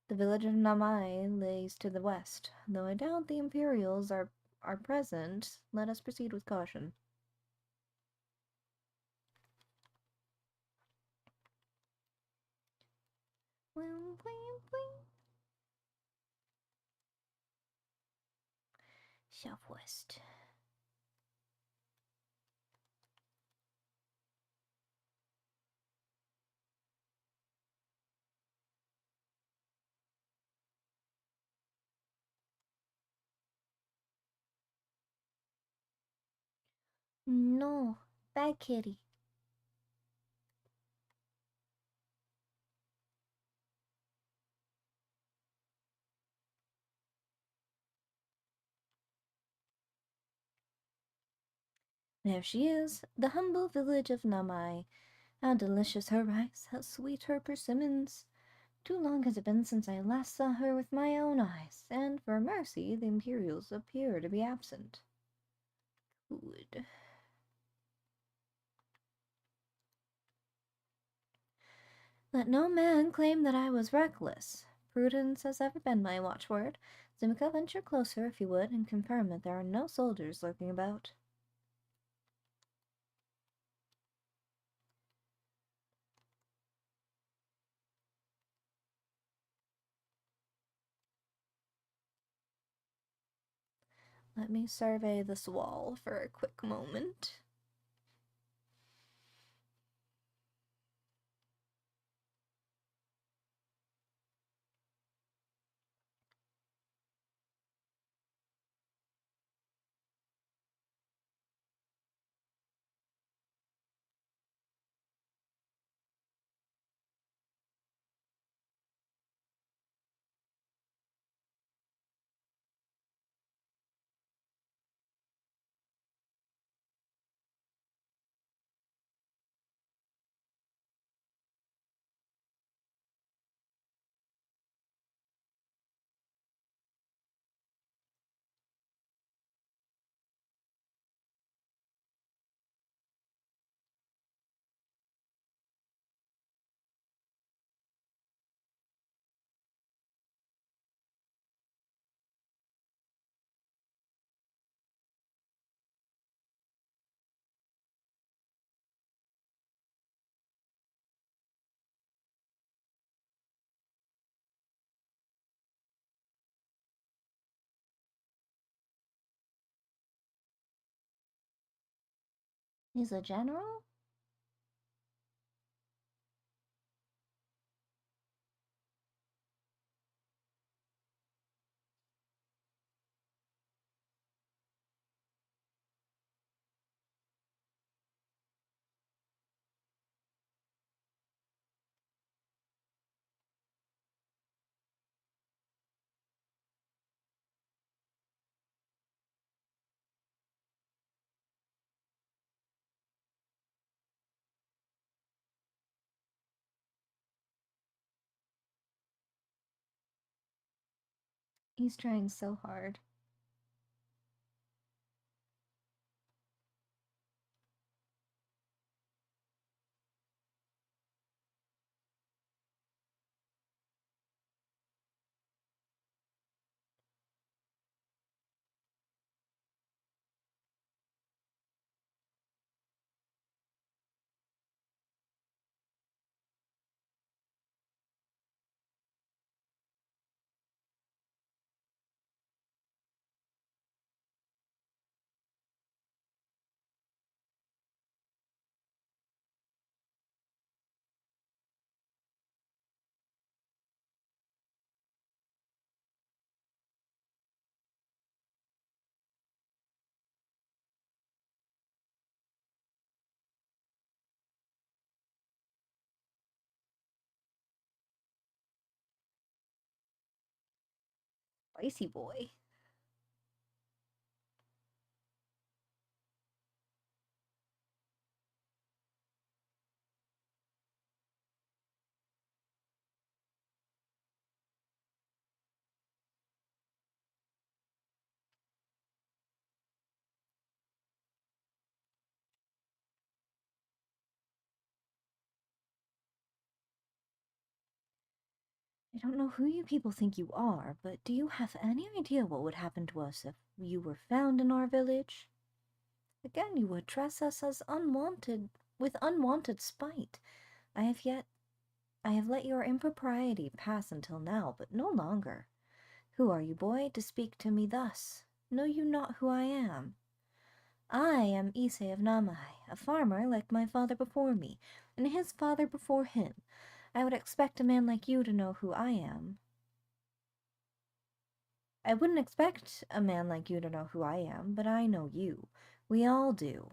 The village of Namai lays to the west. Though I doubt the Imperials are present, let us proceed with caution. Southwest. No, bad kitty. There she is, the humble village of Namai. How delicious her rice, how sweet her persimmons. Too long has it been since I last saw her with my own eyes, and for mercy the Imperials appear to be absent. Good. Let no man claim that I was reckless. Prudence has ever been my watchword. Zimika, venture closer if you would, and confirm that there are no soldiers lurking about. Let me survey this wall for a quick moment. He's a general? He's trying so hard. Spicy boy. I don't know who you people think you are, but do you have any idea what would happen to us if you were found in our village? Again, you would dress us as unwanted, with unwanted spite. I have let your impropriety pass until now, but no longer. Who are you, boy, to speak to me thus? Know you not who I am? I am Issei of Namai, a farmer like my father before me, and his father before him. I would expect a man like you to know who I am. I wouldn't expect a man like you to know who I am, but I know you. We all do.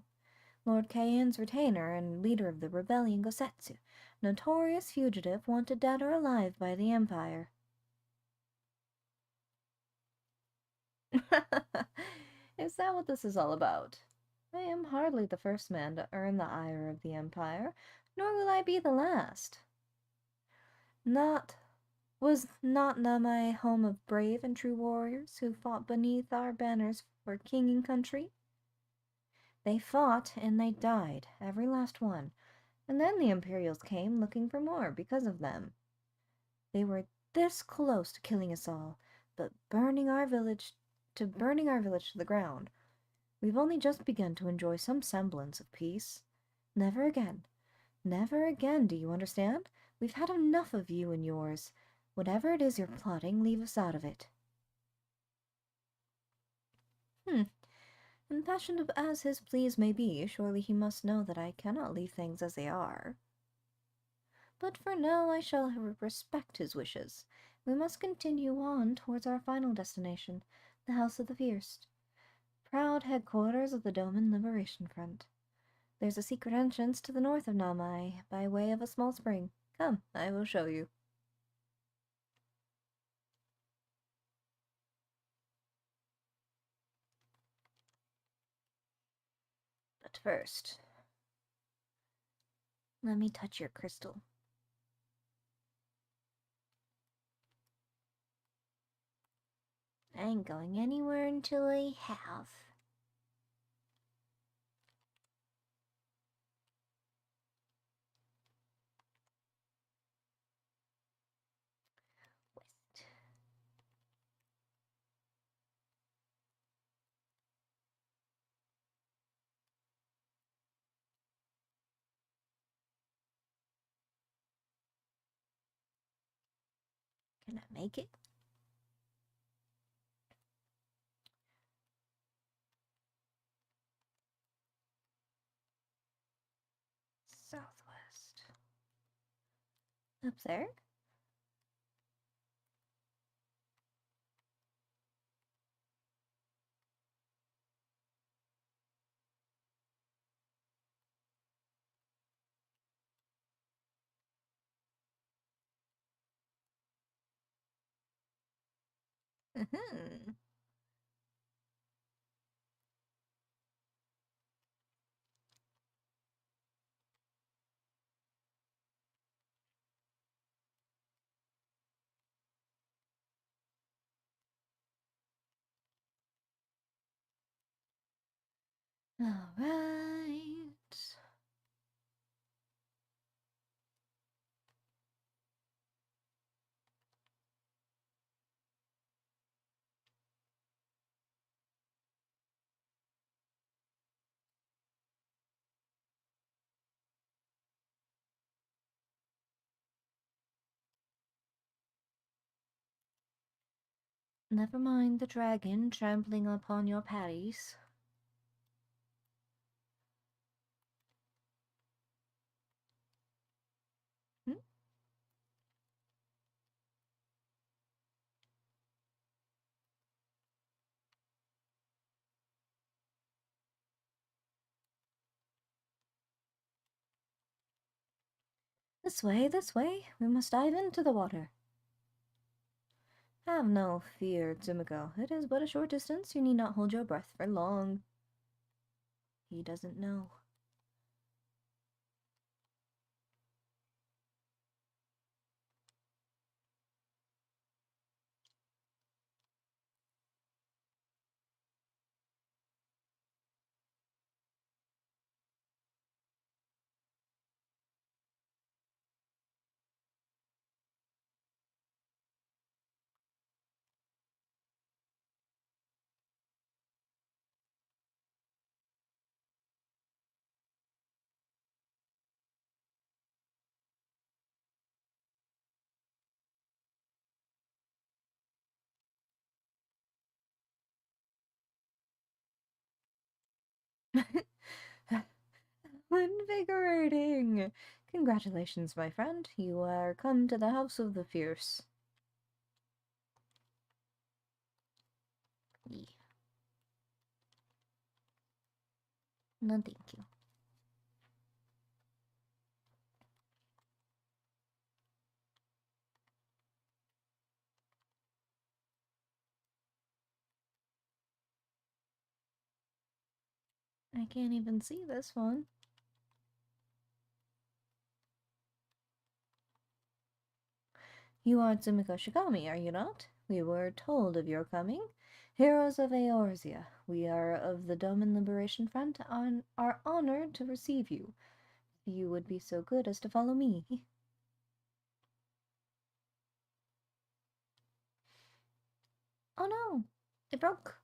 Lord Cayenne's retainer and leader of the rebellion Gosetsu, notorious fugitive wanted dead or alive by the Empire. Is that what this is all about? I am hardly the first man to earn the ire of the Empire, nor will I be the last. Was not Namai home of brave and true warriors who fought beneath our banners for king and country? They fought and they died, every last one, and then the Imperials came looking for more because of them. They were this close to killing us all, but burning our village to the ground. We've only just begun to enjoy some semblance of peace. Never again. Never again, do you understand? We've had enough of you and yours. Whatever it is you're plotting, leave us out of it. And passionate as his pleas may be, surely he must know that I cannot leave things as they are. But for now I shall respect his wishes. We must continue on towards our final destination, the House of the Fierce. Proud headquarters of the Doman Liberation Front. There's a secret entrance to the north of Namai, by way of a small spring. Come, I will show you. But first, let me touch your crystal. I ain't going anywhere until I have. West. Can I make it? Southwest. Up there? Mm-hmm. All right. Never mind the dragon trampling upon your patties. Hmm? This way, this way. We must dive into the water. Have no fear, Tsumiko. It is but a short distance. You need not hold your breath for long. He doesn't know. Invigorating! Congratulations, my friend. You are come to the House of the Fierce. Yeah. No, thank you. I can't even see this one. You are Tsumiko Shigami, are you not? We were told of your coming. Heroes of Eorzea, we are of the Doman Liberation Front and are honored to receive you. If you would be so good as to follow me. Oh no! It broke!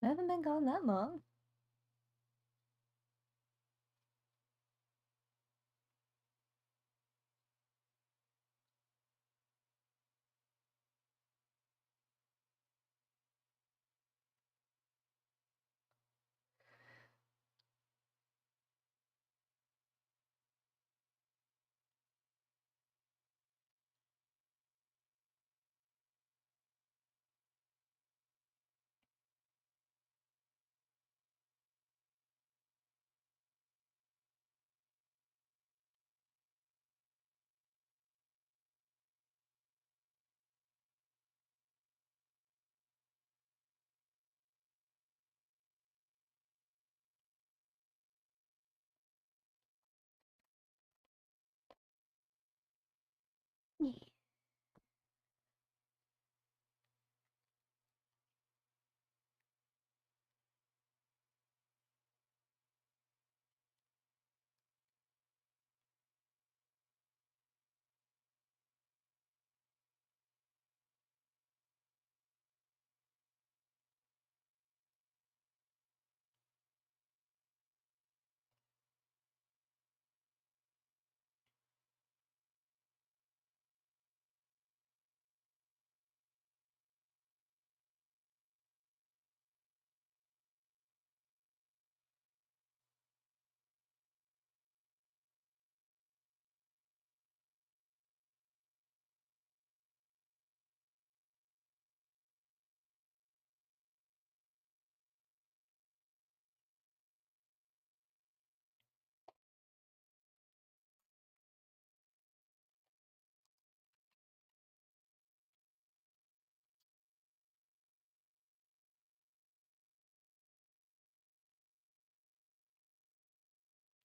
I haven't been gone that long.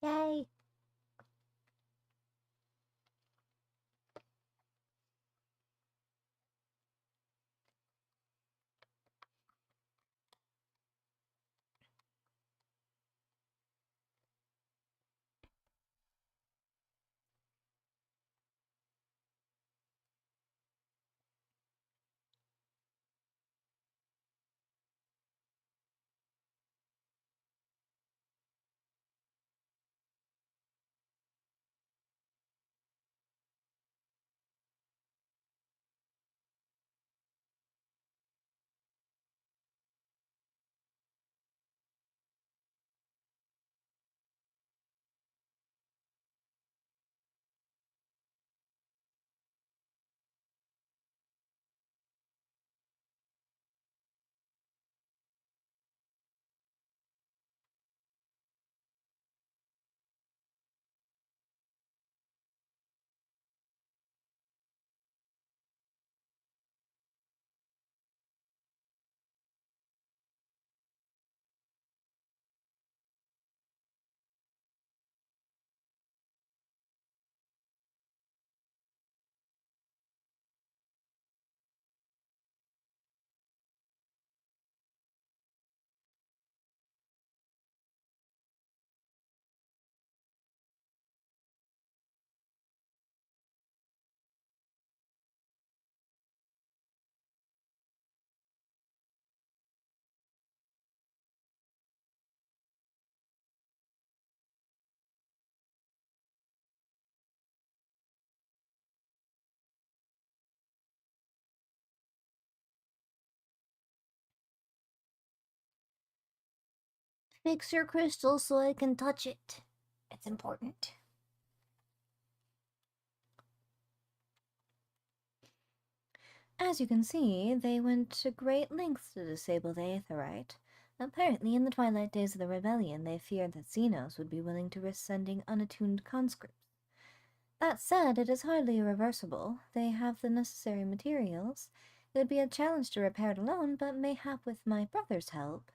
Yay! Fix your crystal so I can touch it. It's important. As you can see, they went to great lengths to disable the Aetherite. Apparently, in the twilight days of the rebellion, they feared that Xenos would be willing to risk sending unattuned conscripts. That said, it is hardly irreversible. They have the necessary materials. It would be a challenge to repair it alone, but mayhap with my brother's help.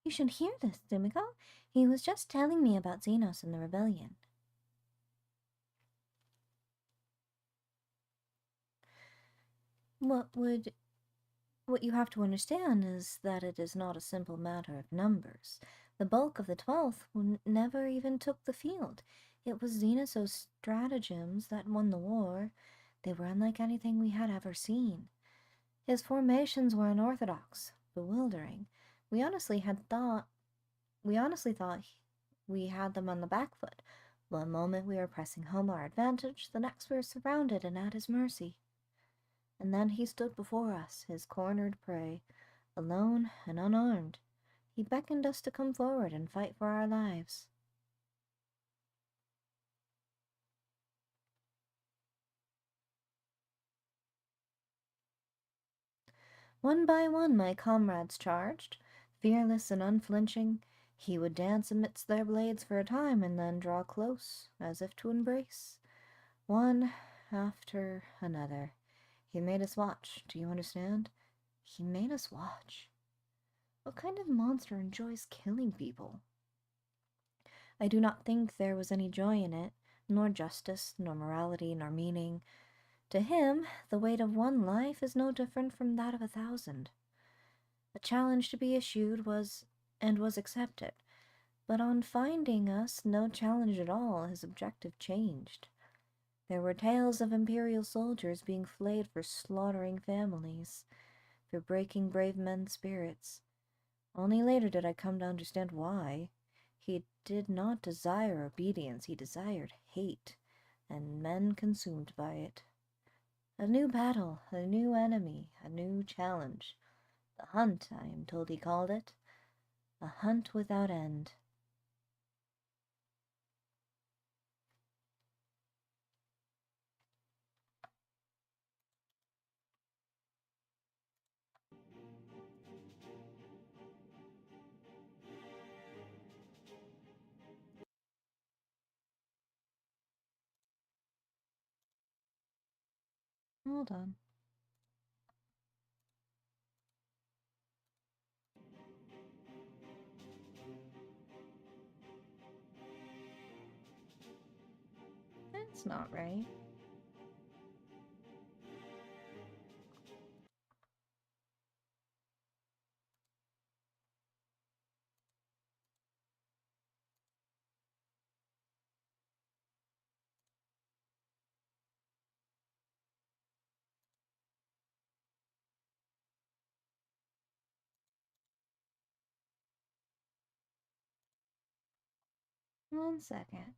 You should hear this, Dumiko. He was just telling me about Xenos and the rebellion. What you have to understand is that it is not a simple matter of numbers. The bulk of the 12th never even took the field. It was Xenos' stratagems that won the war. They were unlike anything we had ever seen. His formations were unorthodox, bewildering. We honestly thought we had them on the back foot. One moment we were pressing home our advantage, the next we were surrounded and at his mercy. And then he stood before us, his cornered prey, alone and unarmed. He beckoned us to come forward and fight for our lives. One by one my comrades charged, fearless and unflinching. He would dance amidst their blades for a time and then draw close, as if to embrace. One after another. He made us watch, do you understand? He made us watch. What kind of monster enjoys killing people? I do not think there was any joy in it, nor justice, nor morality, nor meaning. To him, the weight of one life is no different from that of 1,000. A challenge to be issued was accepted, but on finding us no challenge at all, his objective changed. There were tales of Imperial soldiers being flayed for slaughtering families, for breaking brave men's spirits. Only later did I come to understand why. He did not desire obedience, he desired hate, and men consumed by it. A new battle, a new enemy, a new challenge. The hunt, I am told he called it. A hunt without end. Hold on. That's not right. One second.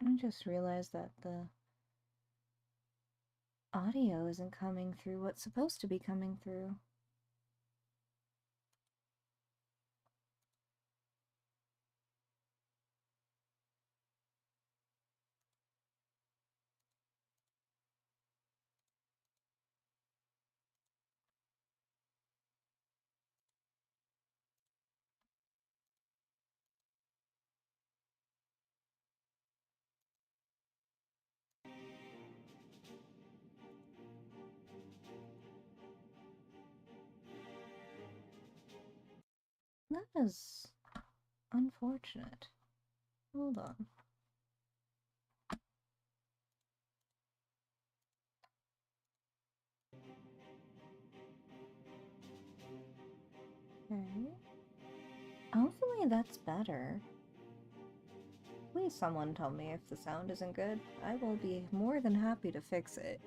I just realized that the audio isn't coming through what's supposed to be coming through. That is unfortunate. Hold on. Okay. Hopefully that's better. Please someone tell me if the sound isn't good. I will be more than happy to fix it.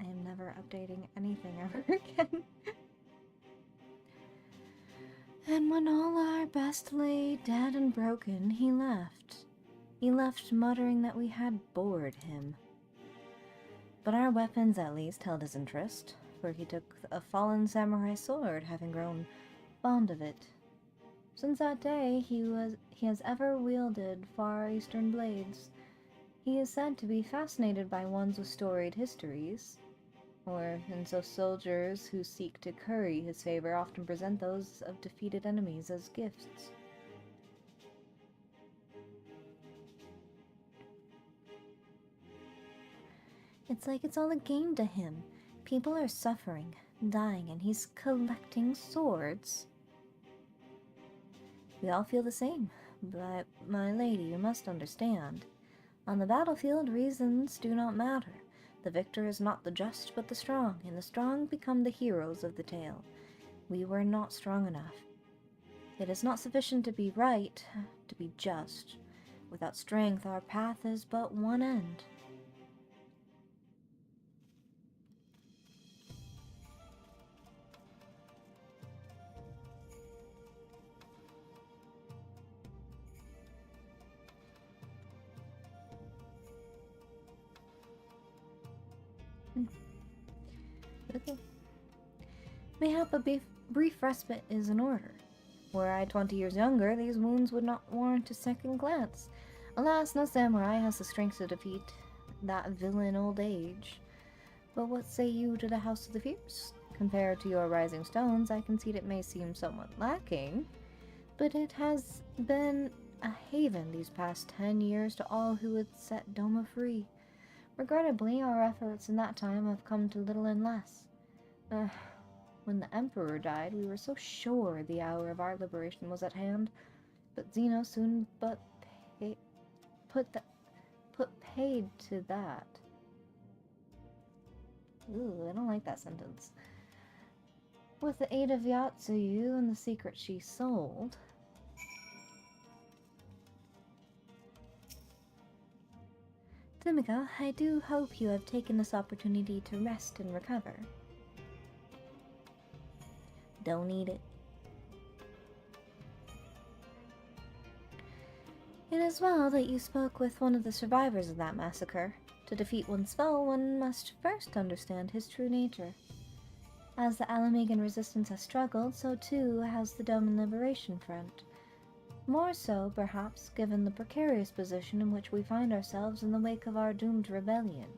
I am never updating anything ever again. And when all our best lay dead and broken, he left. He left muttering that we had bored him. But our weapons at least held his interest, for he took a fallen samurai sword, having grown fond of it. Since that day, he has ever wielded far eastern blades. He is said to be fascinated by ones with storied histories, and so soldiers who seek to curry his favor often present those of defeated enemies as gifts. It's like it's all a game to him. People are suffering, dying, and he's collecting swords. We all feel the same, but my lady, you must understand. On the battlefield, reasons do not matter. The victor is not the just, but the strong, and the strong become the heroes of the tale. We were not strong enough. It is not sufficient to be right, to be just. Without strength, our path is but one end. Okay. Mayhap a brief respite is in order. Were I 20 years younger, these wounds would not warrant a second glance. Alas, no samurai has the strength to defeat that villain old age. But what say you to the House of the Fierce? Compared to your rising stones, I concede it may seem somewhat lacking, but it has been a haven these past 10 years to all who would set Doma free. Regrettably, our efforts in that time have come to little and less. When the Emperor died, we were so sure the hour of our liberation was at hand, but Zeno soon put paid to that. Ooh, I don't like that sentence. With the aid of Yatsuyu and the secret she sold. Dumiko, I do hope you have taken this opportunity to rest and recover. Don't need it. It is well that you spoke with one of the survivors of that massacre. To defeat one's foe, one must first understand his true nature. As the Alamegan resistance has struggled, so too has the Doman Liberation Front. More so, perhaps, given the precarious position in which we find ourselves in the wake of our doomed rebellion.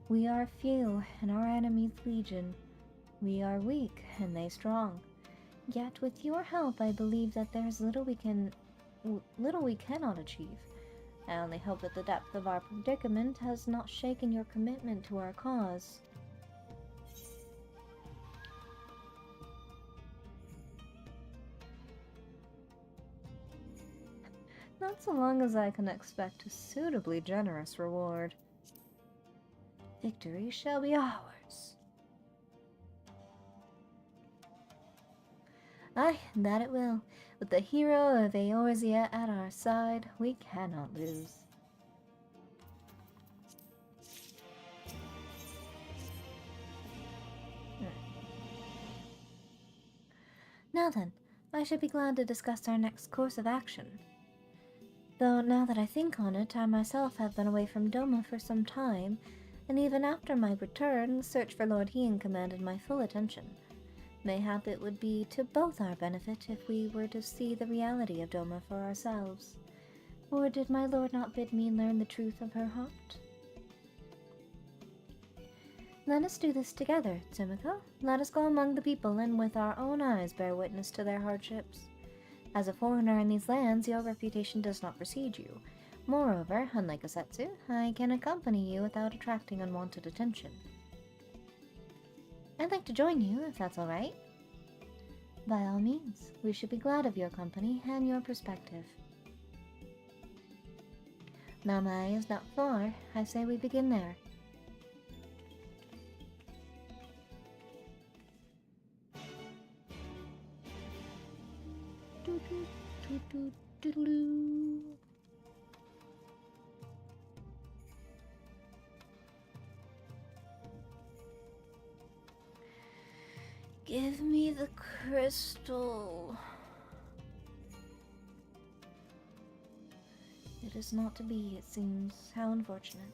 We are few, and our enemies legion. We are weak, and they strong. Yet with your help, I believe that there's little we cannot achieve. I only hope that the depth of our predicament has not shaken your commitment to our cause. Not so long as I can expect a suitably generous reward. Victory shall be ours. Aye, that it will. With the hero of Eorzea at our side, we cannot lose. Now then, I should be glad to discuss our next course of action. Though now that I think on it, I myself have been away from Doma for some time, and even after my return, the search for Lord Hien commanded my full attention. Mayhap it would be to both our benefit if we were to see the reality of Doma for ourselves. Or did my lord not bid me learn the truth of her heart? Let us do this together, Tsumiko. Let us go among the people and with our own eyes bear witness to their hardships. As a foreigner in these lands, your reputation does not precede you. Moreover, unlike Osetsu, I can accompany you without attracting unwanted attention. I'd like to join you, if that's all right. By all means, we should be glad of your company and your perspective. Namai is not far. I say we begin there. Give me the crystal. It is not to be, it seems. How unfortunate.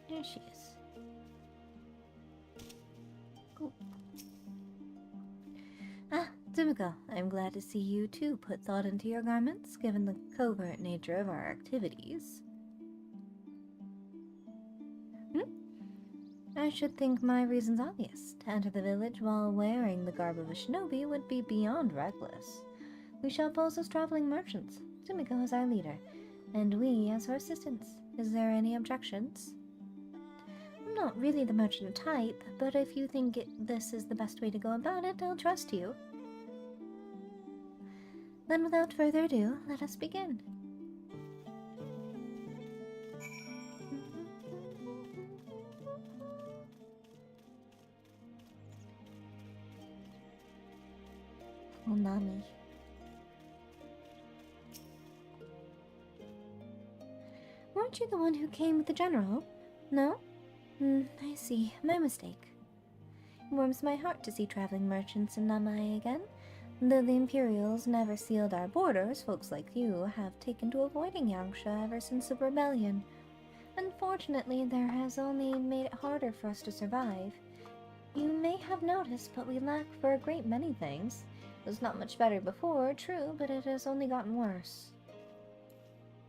There she is. Cool. Ah, Tsumiko, I'm glad to see you too put thought into your garments, given the covert nature of our activities. I should think my reason's obvious. To enter the village while wearing the garb of a shinobi would be beyond reckless. We shall pose as traveling merchants. Tsumiko is our leader, and we as her assistants. Is there any objections? I'm not really the merchant type, but if you think this is the best way to go about it, I'll trust you. Then without further ado, let us begin. Oh, Nami. Weren't you the one who came with the general? No? I see. My mistake. It warms my heart to see traveling merchants in Namai again. Though the Imperials never sealed our borders, folks like you have taken to avoiding Yanxia ever since the rebellion. Unfortunately, there has only made it harder for us to survive. You may have noticed, but we lack for a great many things. It was not much better before, true, but it has only gotten worse.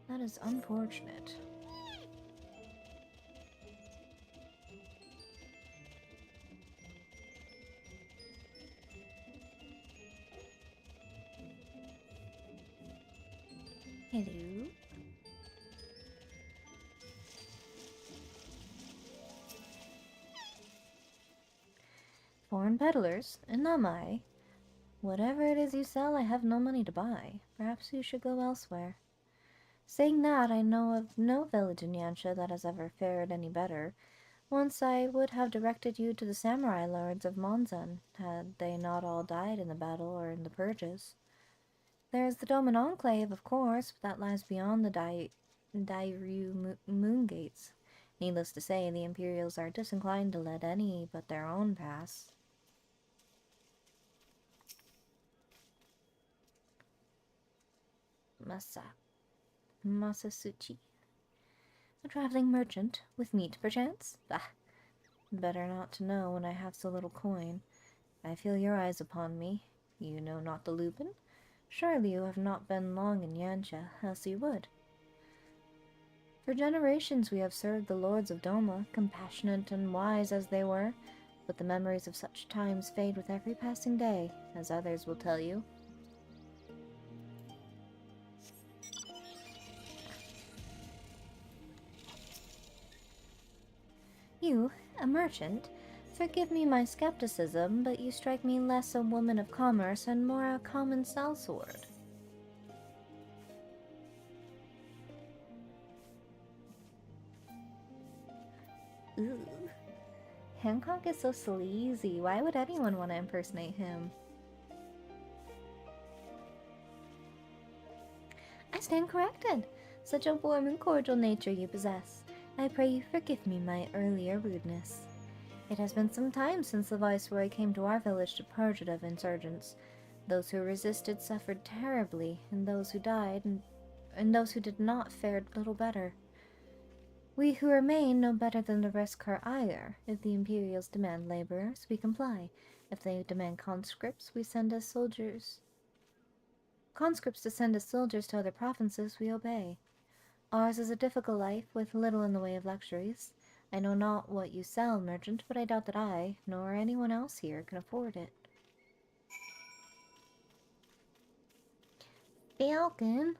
That is unfortunate. Hello. Foreign peddlers, in Namai. Whatever it is you sell, I have no money to buy. Perhaps you should go elsewhere. Saying that, I know of no village in Yanxia that has ever fared any better. Once I would have directed you to the samurai lords of Monzan, had they not all died in the battle or in the purges. There's the Doman Enclave, of course, but that lies beyond the Dairyu Moon Gates. Needless to say, the Imperials are disinclined to let any but their own pass. Masasuchi. A traveling merchant, with meat perchance? Bah! Better not to know when I have so little coin. I feel your eyes upon me. You know not the Lupin? Surely you have not been long in Yanxia, else you would. For generations we have served the lords of Doma, compassionate and wise as they were, but the memories of such times fade with every passing day, as others will tell you. You, a merchant? Forgive me my skepticism, but you strike me less a woman of commerce and more a common sellsword. Ooh. Hancock is so sleazy. Why would anyone want to impersonate him? I stand corrected. Such a warm and cordial nature you possess. I pray you forgive me my earlier rudeness. It has been some time since the Viceroy came to our village to purge it of insurgents. Those who resisted suffered terribly, and those who died, and those who did not fared little better. We who remain know better than to risk our ire. If the Imperials demand laborers, we comply. If they demand conscripts, we send as soldiers. Conscripts to send as soldiers to other provinces, we obey. Ours is a difficult life, with little in the way of luxuries. I know not what you sell, merchant, but I doubt that I, nor anyone else here, can afford it. Falcon?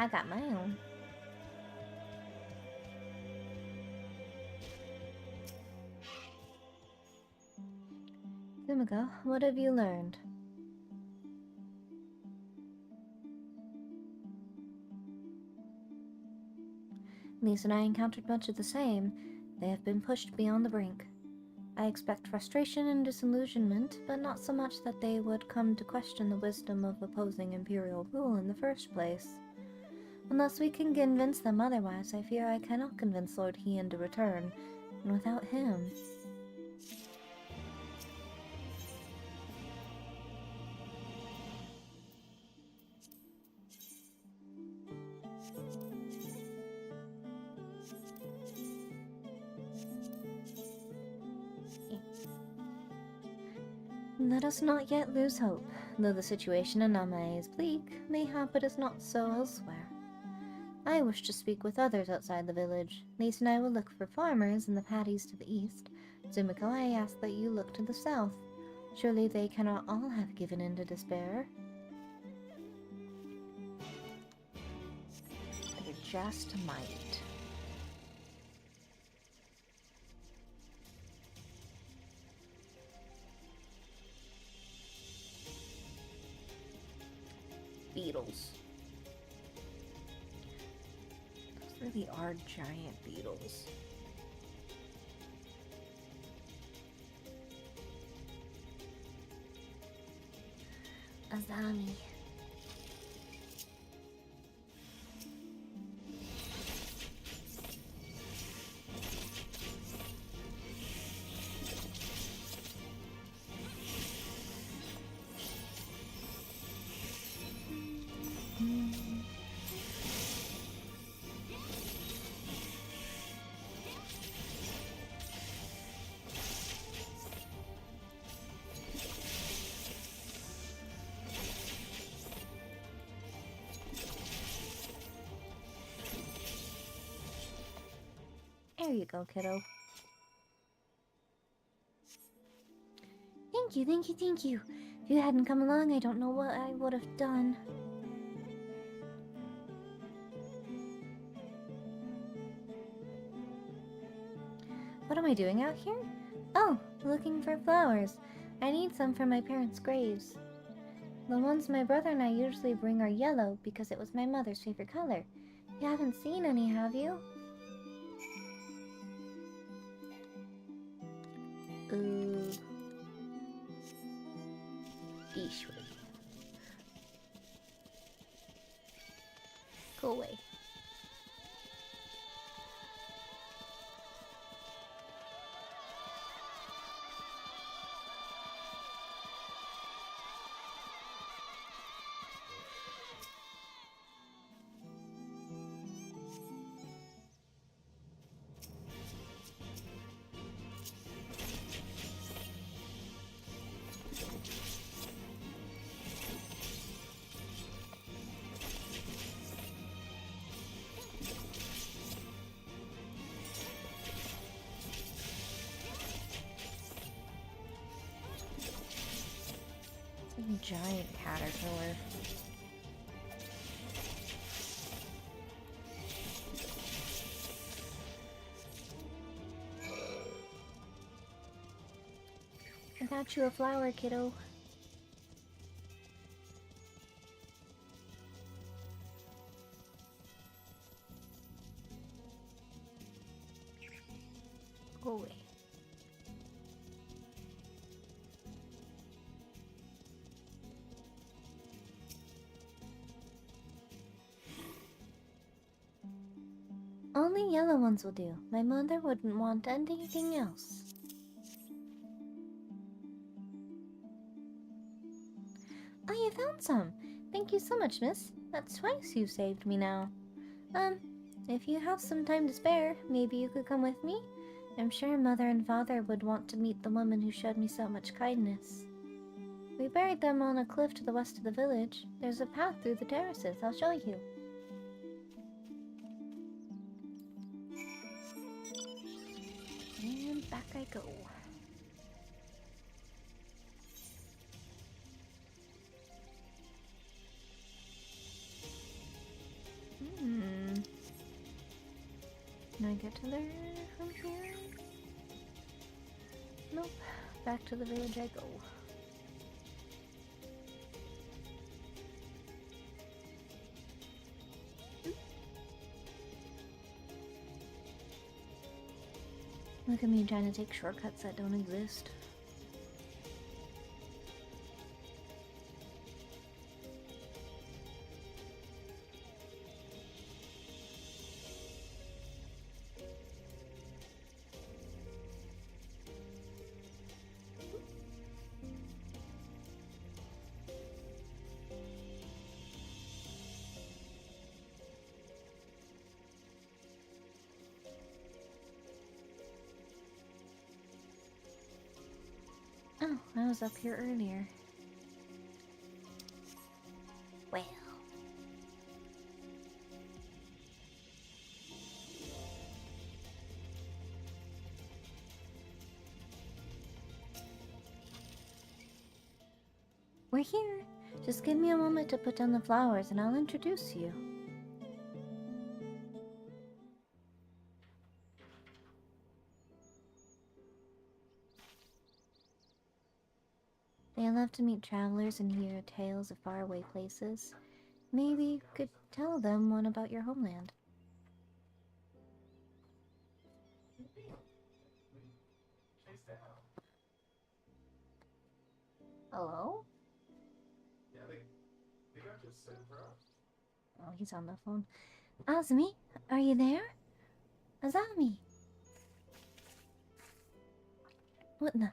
I got my own. Sumiko, what have you learned? Lise and I encountered much of the same. They have been pushed beyond the brink. I expect frustration and disillusionment, but not so much that they would come to question the wisdom of opposing Imperial rule in the first place. Unless we can convince them otherwise, I fear I cannot convince Lord Heian to return, and without him... Let us not yet lose hope. Though the situation in Name is bleak, mayhap it is not so elsewhere. I wish to speak with others outside the village. Lise and I will look for farmers in the paddies to the east. Sumiko, I ask that you look to the south. Surely they cannot all have given in to despair. They just might. Beetles. Those really are giant beetles. Azami. There you go, kiddo. Thank you, thank you, thank you. If you hadn't come along, I don't know what I would have done. What am I doing out here? Oh, looking for flowers. I need some for my parents' graves. The ones my brother and I usually bring are yellow because it was my mother's favorite color. You haven't seen any, have you? Ooh. Usually. Go away. Giant caterpillar. I got you a flower, kiddo. Go away. Only yellow ones will do. My mother wouldn't want anything else. Oh, you found some. Thank you so much, miss. That's twice you've saved me now. If you have some time to spare, maybe you could come with me? I'm sure Mother and Father would want to meet the woman who showed me so much kindness. We buried them on a cliff to the west of the village. There's a path through the terraces. I'll show you. And back I go. Can I get to there from here? Nope. Back to the village I go. Look at me trying to take shortcuts that don't exist. Oh, I was up here earlier. Well. We're here. Just give me a moment to put down the flowers and I'll introduce you. They love to meet travelers and hear tales of faraway places. Maybe you could tell them one about your homeland. Hello? Yeah, they got this set for us. Oh, he's on the phone. Azumi, are you there? Azami! What in the...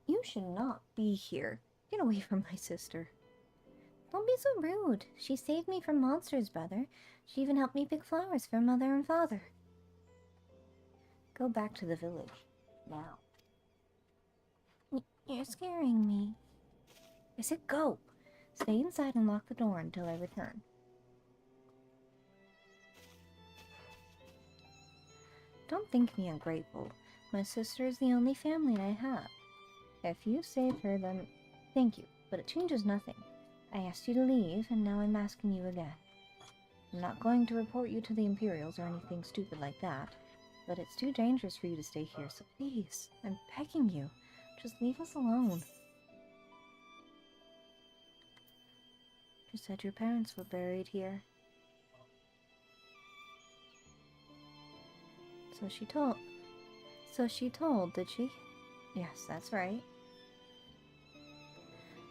You should not be here. Get away from my sister. Don't be so rude. She saved me from monsters, brother. She even helped me pick flowers for Mother and Father. Go back to the village. Now. You're scaring me. I said go. Stay inside and lock the door until I return. Don't think me ungrateful. My sister is the only family I have. If you saved her, then thank you, but it changes nothing. I asked you to leave, and now I'm asking you again. I'm not going to report you to the Imperials or anything stupid like that, but it's too dangerous for you to stay here, so please, I'm begging you, just leave us alone. You said your parents were buried here. So she told, did she? Yes, that's right.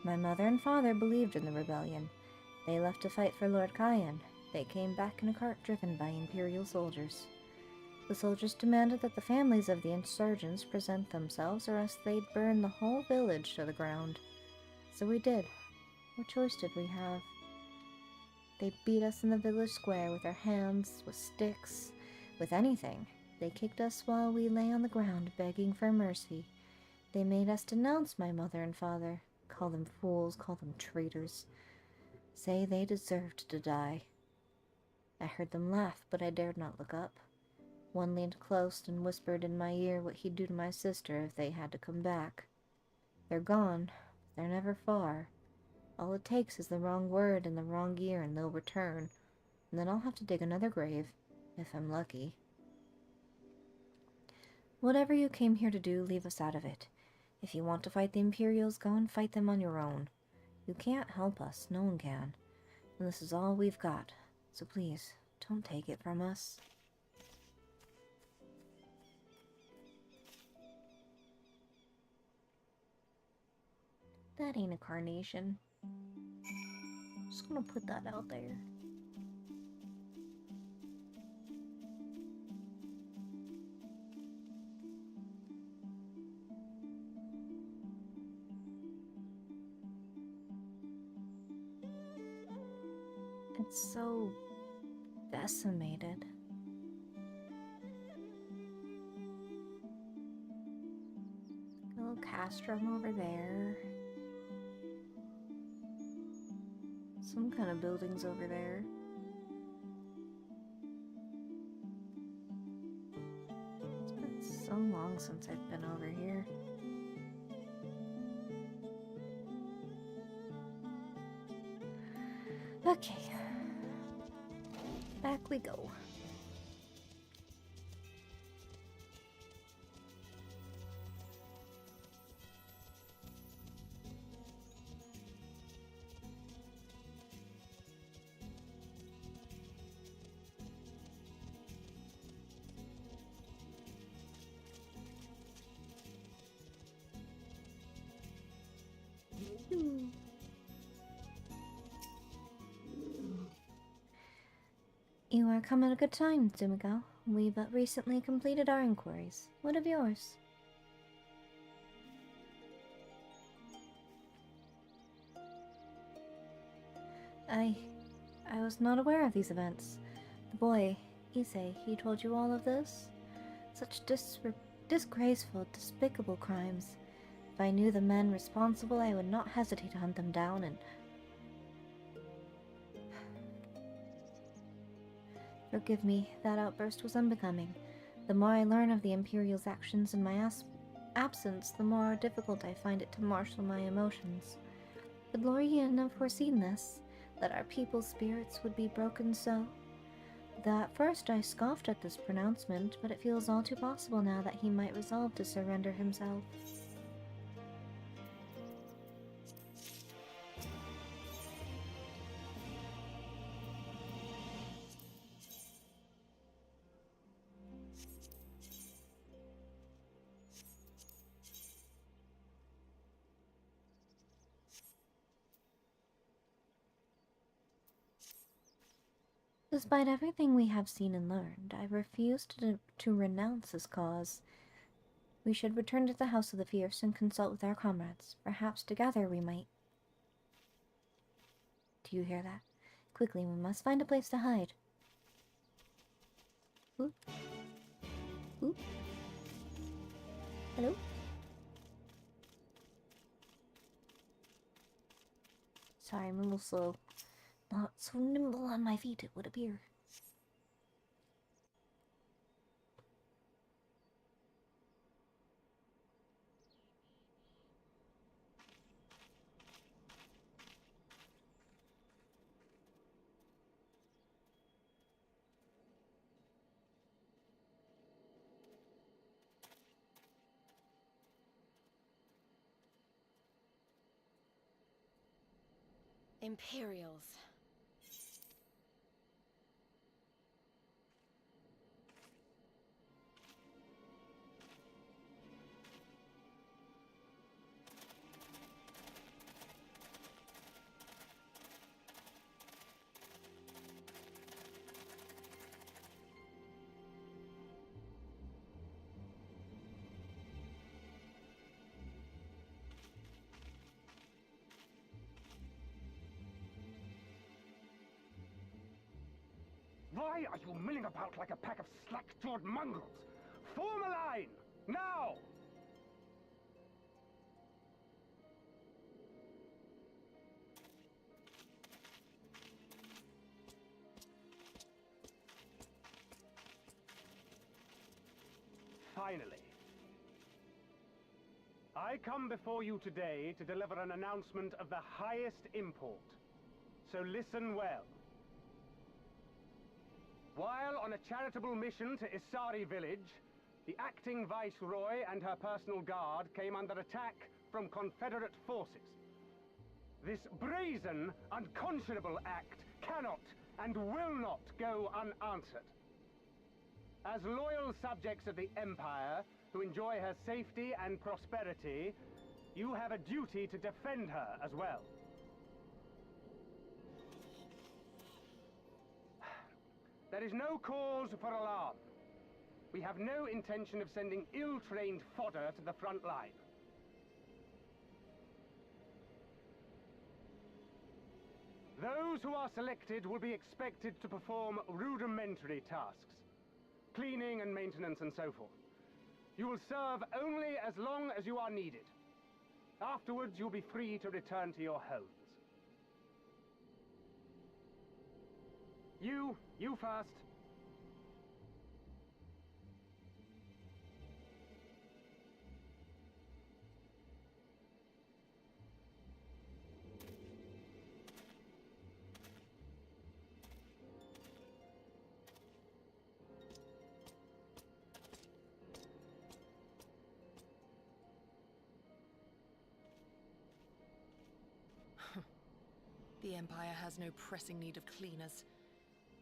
My mother and father believed in the rebellion. They left to fight for Lord Kyan. They came back in a cart driven by Imperial soldiers. The soldiers demanded that the families of the insurgents present themselves, or else they'd burn the whole village to the ground. So we did. What choice did we have? They beat us in the village square with their hands, with sticks, with anything. They kicked us while we lay on the ground begging for mercy. They made us denounce my mother and father, call them fools, call them traitors, say they deserved to die. I heard them laugh, but I dared not look up. One leaned close and whispered in my ear what he'd do to my sister if they had to come back. They're gone, but they're never far. All it takes is the wrong word in the wrong ear and they'll return, and then I'll have to dig another grave, if I'm lucky. Whatever you came here to do, leave us out of it. If you want to fight the Imperials, go and fight them on your own. You can't help us, no one can. And this is all we've got, so please, don't take it from us. That ain't a carnation. Just gonna put that out there. It's so decimated. A little castrum over there. Some kind of buildings over there. It's been so long since I've been over here. Okay. Back we go. You are come at a good time, Tsumiko. We but recently completed our inquiries. What of yours? I was not aware of these events. The boy, Issei, he told you all of this? Such disgraceful, despicable crimes. If I knew the men responsible, I would not hesitate to hunt them down and... Forgive me, that outburst was unbecoming. The more I learn of the Imperial's actions in my absence, the more difficult I find it to marshal my emotions. Could Lorien have foreseen this? That our people's spirits would be broken so? Though at first I scoffed at this pronouncement, but it feels all too possible now that he might resolve to surrender himself. Despite everything we have seen and learned, I refuse to renounce his cause. We should return to the House of the Fierce and consult with our comrades. Perhaps together we might... Do you hear that? Quickly, we must find a place to hide. Ooh. Ooh. Hello? Sorry, I'm a little slow. Not so nimble on my feet, it would appear. Imperials. Why are you milling about like a pack of slack-jawed mongrels? Form a line! Now! Finally. I come before you today to deliver an announcement of the highest import. So listen well. While on a charitable mission to Isari village, the acting viceroy and her personal guard came under attack from Confederate forces. This brazen, unconscionable act cannot and will not go unanswered. As loyal subjects of the Empire, who enjoy her safety and prosperity, you have a duty to defend her as well. There is no cause for alarm. We have no intention of sending ill-trained fodder to the front line. Those who are selected will be expected to perform rudimentary tasks, cleaning and maintenance and so forth. You will serve only as long as you are needed. Afterwards, you'll be free to return to your homes. You first. The Empire has no pressing need of cleaners.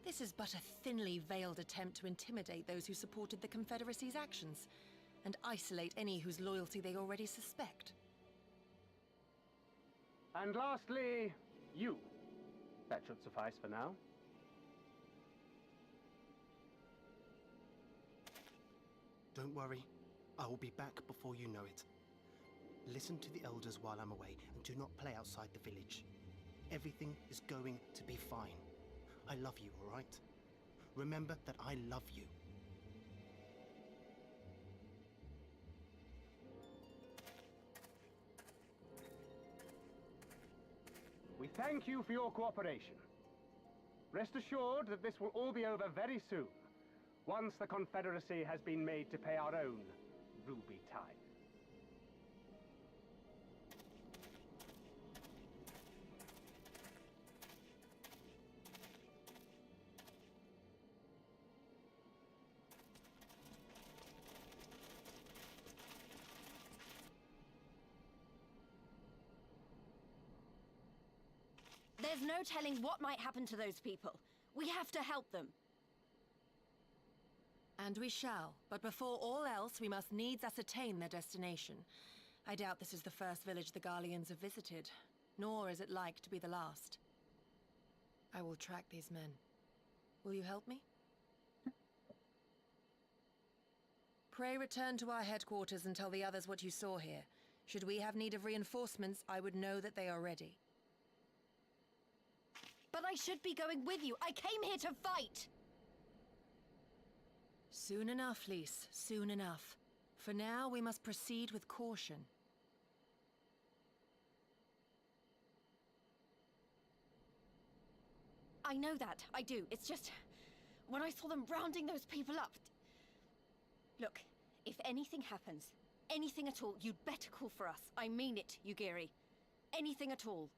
This is but a thinly veiled attempt to intimidate those who supported the Confederacy's actions, and isolate any whose loyalty they already suspect. And lastly, you. That should suffice for now. Don't worry. I will be back before you know it. Listen to the elders while I'm away, and do not play outside the village. Everything is going to be fine. I love you, all right? Remember that I love you. We thank you for your cooperation. Rest assured that this will all be over very soon, once the Confederacy has been made to pay our own ruby tithe. There's no telling what might happen to those people. We have to help them. And we shall. But before all else, we must needs ascertain their destination. I doubt this is the first village the Garleans have visited, nor is it like to be the last. I will track these men. Will you help me? Pray return to our headquarters and tell the others what you saw here. Should we have need of reinforcements, I would know that they are ready. But I should be going with you. I came here to fight! Soon enough, Lise. Soon enough. For now, we must proceed with caution. I know that. I do. It's just... when I saw them rounding those people up... Look, if anything happens, anything at all, you'd better call for us. I mean it, Yugiri. Anything at all.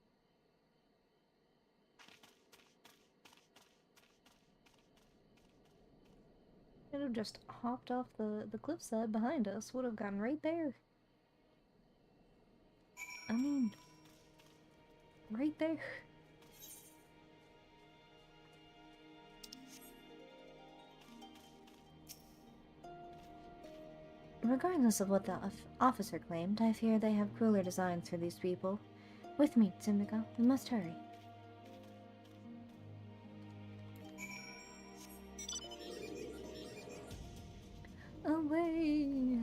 Could have just hopped off the cliffside behind us. Would have gotten right there. I mean, right there. Regardless of what the officer claimed, I fear they have crueler designs for these people. With me, Tsumiko. We must hurry. Away!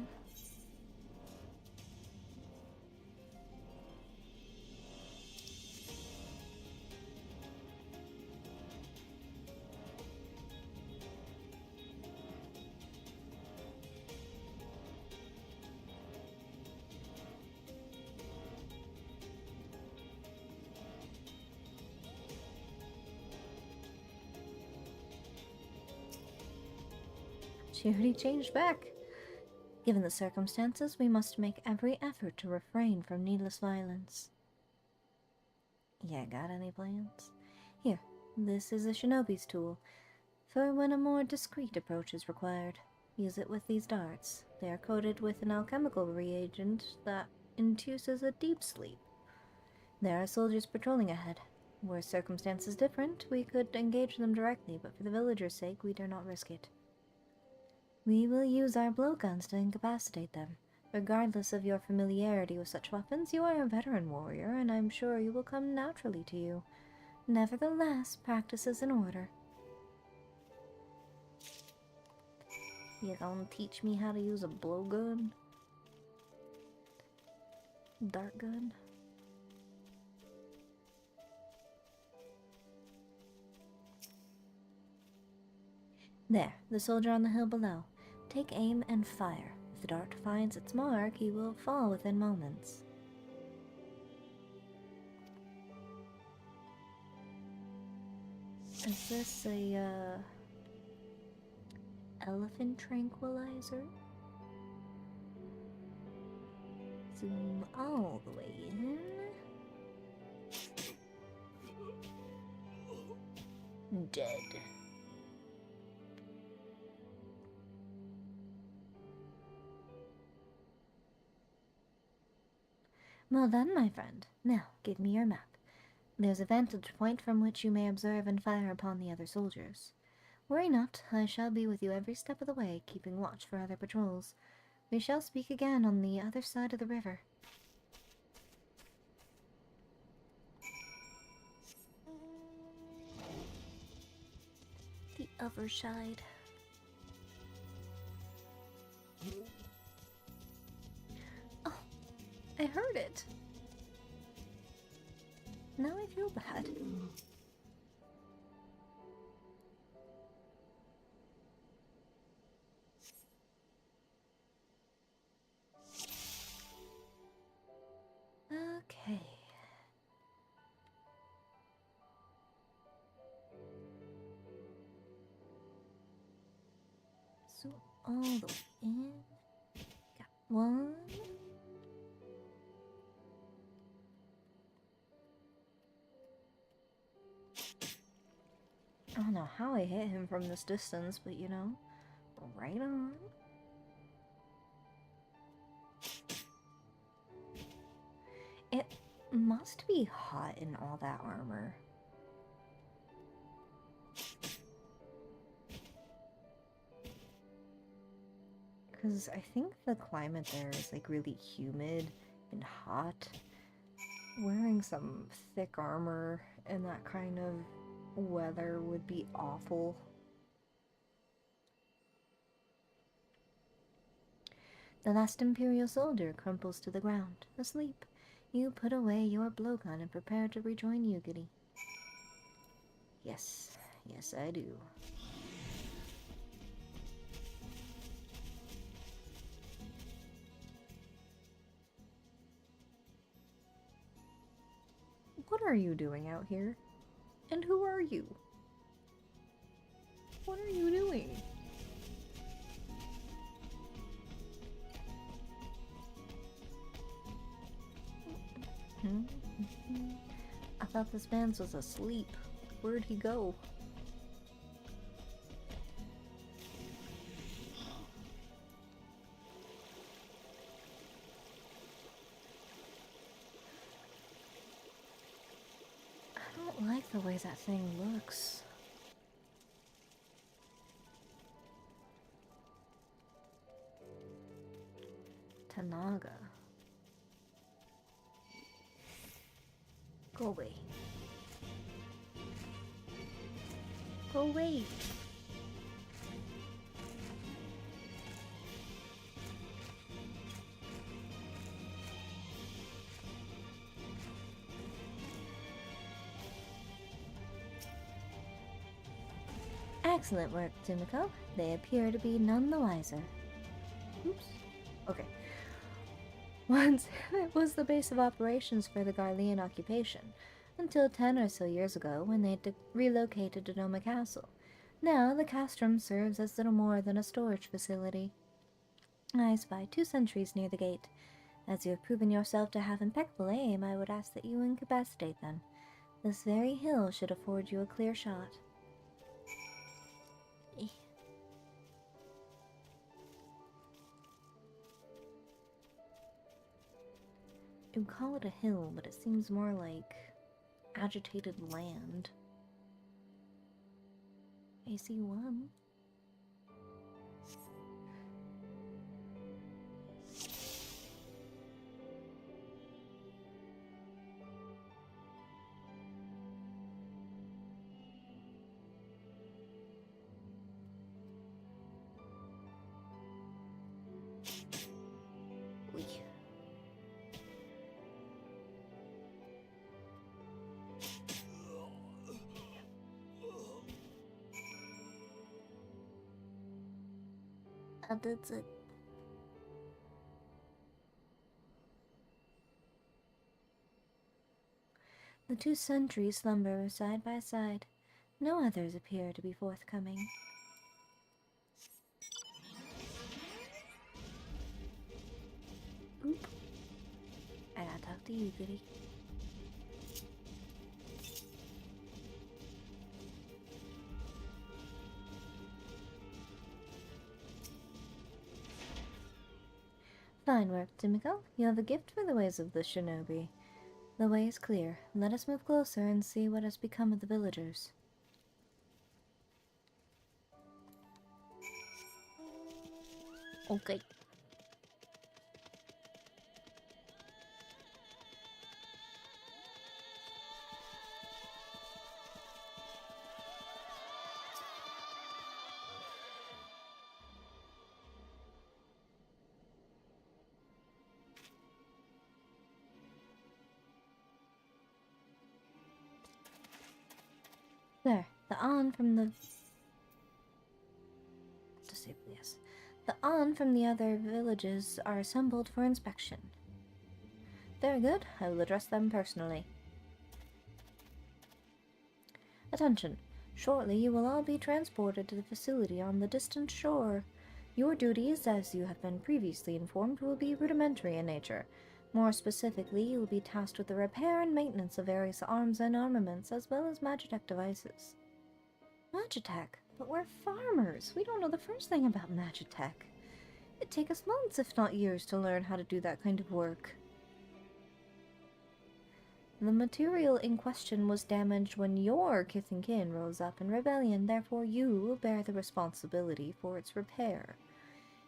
She already changed back. Given the circumstances, we must make every effort to refrain from needless violence. Yeah, got any plans? Here, this is a shinobi's tool, for when a more discreet approach is required. Use it with these darts. They are coated with an alchemical reagent that induces a deep sleep. There are soldiers patrolling ahead. Were circumstances different, we could engage them directly, but for the villagers' sake, we dare not risk it. We will use our blowguns to incapacitate them. Regardless of your familiarity with such weapons, you are a veteran warrior, and I'm sure you will come naturally to you. Nevertheless, practice is in order. You gonna teach me how to use a blowgun? Dart gun? There, the soldier on the hill below. Take aim and fire. If the dart finds its mark, he will fall within moments. Is this a, elephant tranquilizer? Zoom all the way in. Dead. Well done, my friend. Now, give me your map. There's a vantage point from which you may observe and fire upon the other soldiers. Worry not, I shall be with you every step of the way, keeping watch for other patrols. We shall speak again on the other side of the river. The other side. Oh, I heard it. Now I feel bad. Okay. So all the way in. Got one. I don't know how I hit him from this distance, but you know, right on. It must be hot in all that armor. Because I think the climate there is like really humid and hot. Wearing some thick armor in that kind of weather would be awful. The last Imperial soldier crumples to the ground, asleep. You put away your blowgun and prepare to rejoin Yugiri. Yes, yes I do. What are you doing out here? And who are you? What are you doing? I thought this man was asleep. Where'd he go? I don't like the way that thing looks. Tanaga. Go away. Go away. Excellent work, Tsumiko. They appear to be none the wiser. Oops. Okay. Once, it was the base of operations for the Garlean occupation, until 10 or so years ago when they relocated to DOMA Castle. Now the castrum serves as little more than a storage facility. I spy 2 sentries near the gate. As you have proven yourself to have impeccable aim, I would ask that you incapacitate them. This very hill should afford you a clear shot. You call it a hill, but it seems more like agitated land. I see one. Oy. That's it. The 2 sentries slumber side by side. No others appear to be forthcoming. Oop. I gotta talk to you, goody. Fine work, Timiko. You have a gift for the ways of the shinobi. The way is clear. Let us move closer and see what has become of the villagers. Okay. There, the on from the... Disable, yes. The on from the other villages are assembled for inspection. Very good, I will address them personally. Attention! Shortly you will all be transported to the facility on the distant shore. Your duties, as you have been previously informed, will be rudimentary in nature. More specifically, you will be tasked with the repair and maintenance of various arms and armaments, as well as Magitech devices. Magitech? But we're farmers. We don't know the first thing about Magitech. It'd take us months, if not years, to learn how to do that kind of work. The material in question was damaged when your kith and kin rose up in rebellion, therefore you will bear the responsibility for its repair.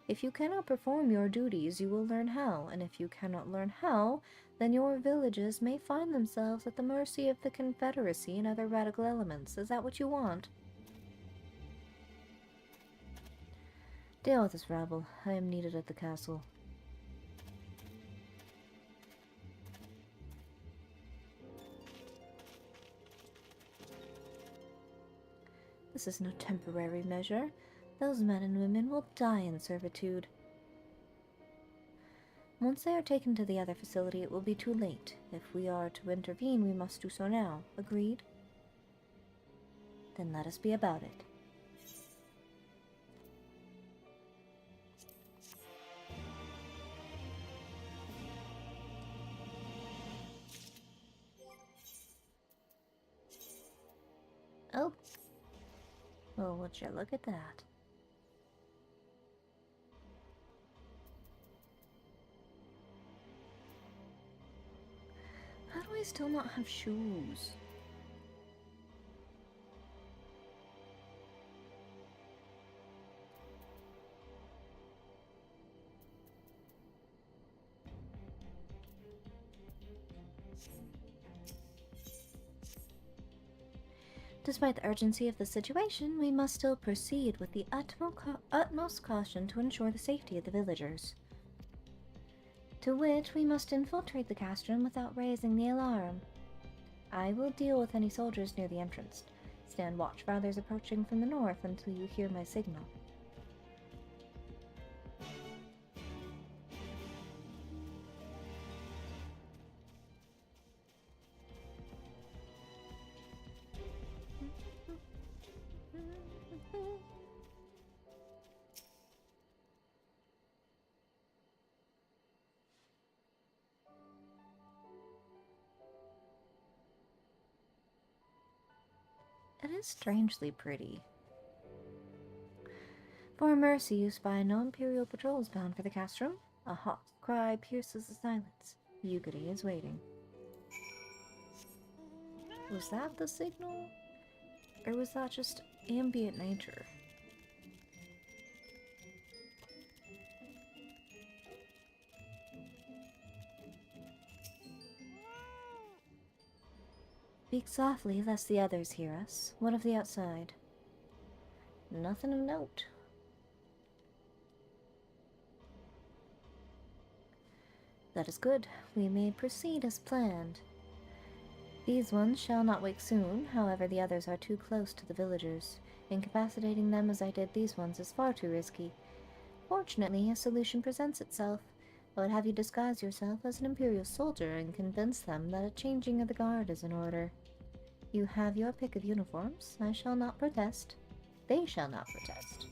If you cannot perform your duties, you will learn how, and if you cannot learn how, then your villages may find themselves at the mercy of the Confederacy and other radical elements. Is that what you want? Deal with this rabble. I am needed at the castle. This is no temporary measure. Those men and women will die in servitude. Once they are taken to the other facility, it will be too late. If we are to intervene, we must do so now. Agreed? Then let us be about it. Oh. Well, would you look at that? How do I still not have shoes? Despite the urgency of the situation, we must still proceed with the utmost caution to ensure the safety of the villagers. To which we must infiltrate the castrum without raising the alarm. I will deal with any soldiers near the entrance. Stand watch for others approaching from the north until you hear my signal. It is strangely pretty. For mercy, you spy no Imperial patrols bound for the castrum. A hot cry pierces the silence. Yugiri is waiting. Was that the signal? Or was that just ambient nature? Speak softly, lest the others hear us. What of the outside? Nothing of note. That is good. We may proceed as planned. These ones shall not wake soon, however the others are too close to the villagers. Incapacitating them as I did these ones is far too risky. Fortunately, a solution presents itself. I would have you disguise yourself as an Imperial soldier and convince them that a changing of the guard is in order. You have your pick of uniforms. I shall not protest. They shall not protest.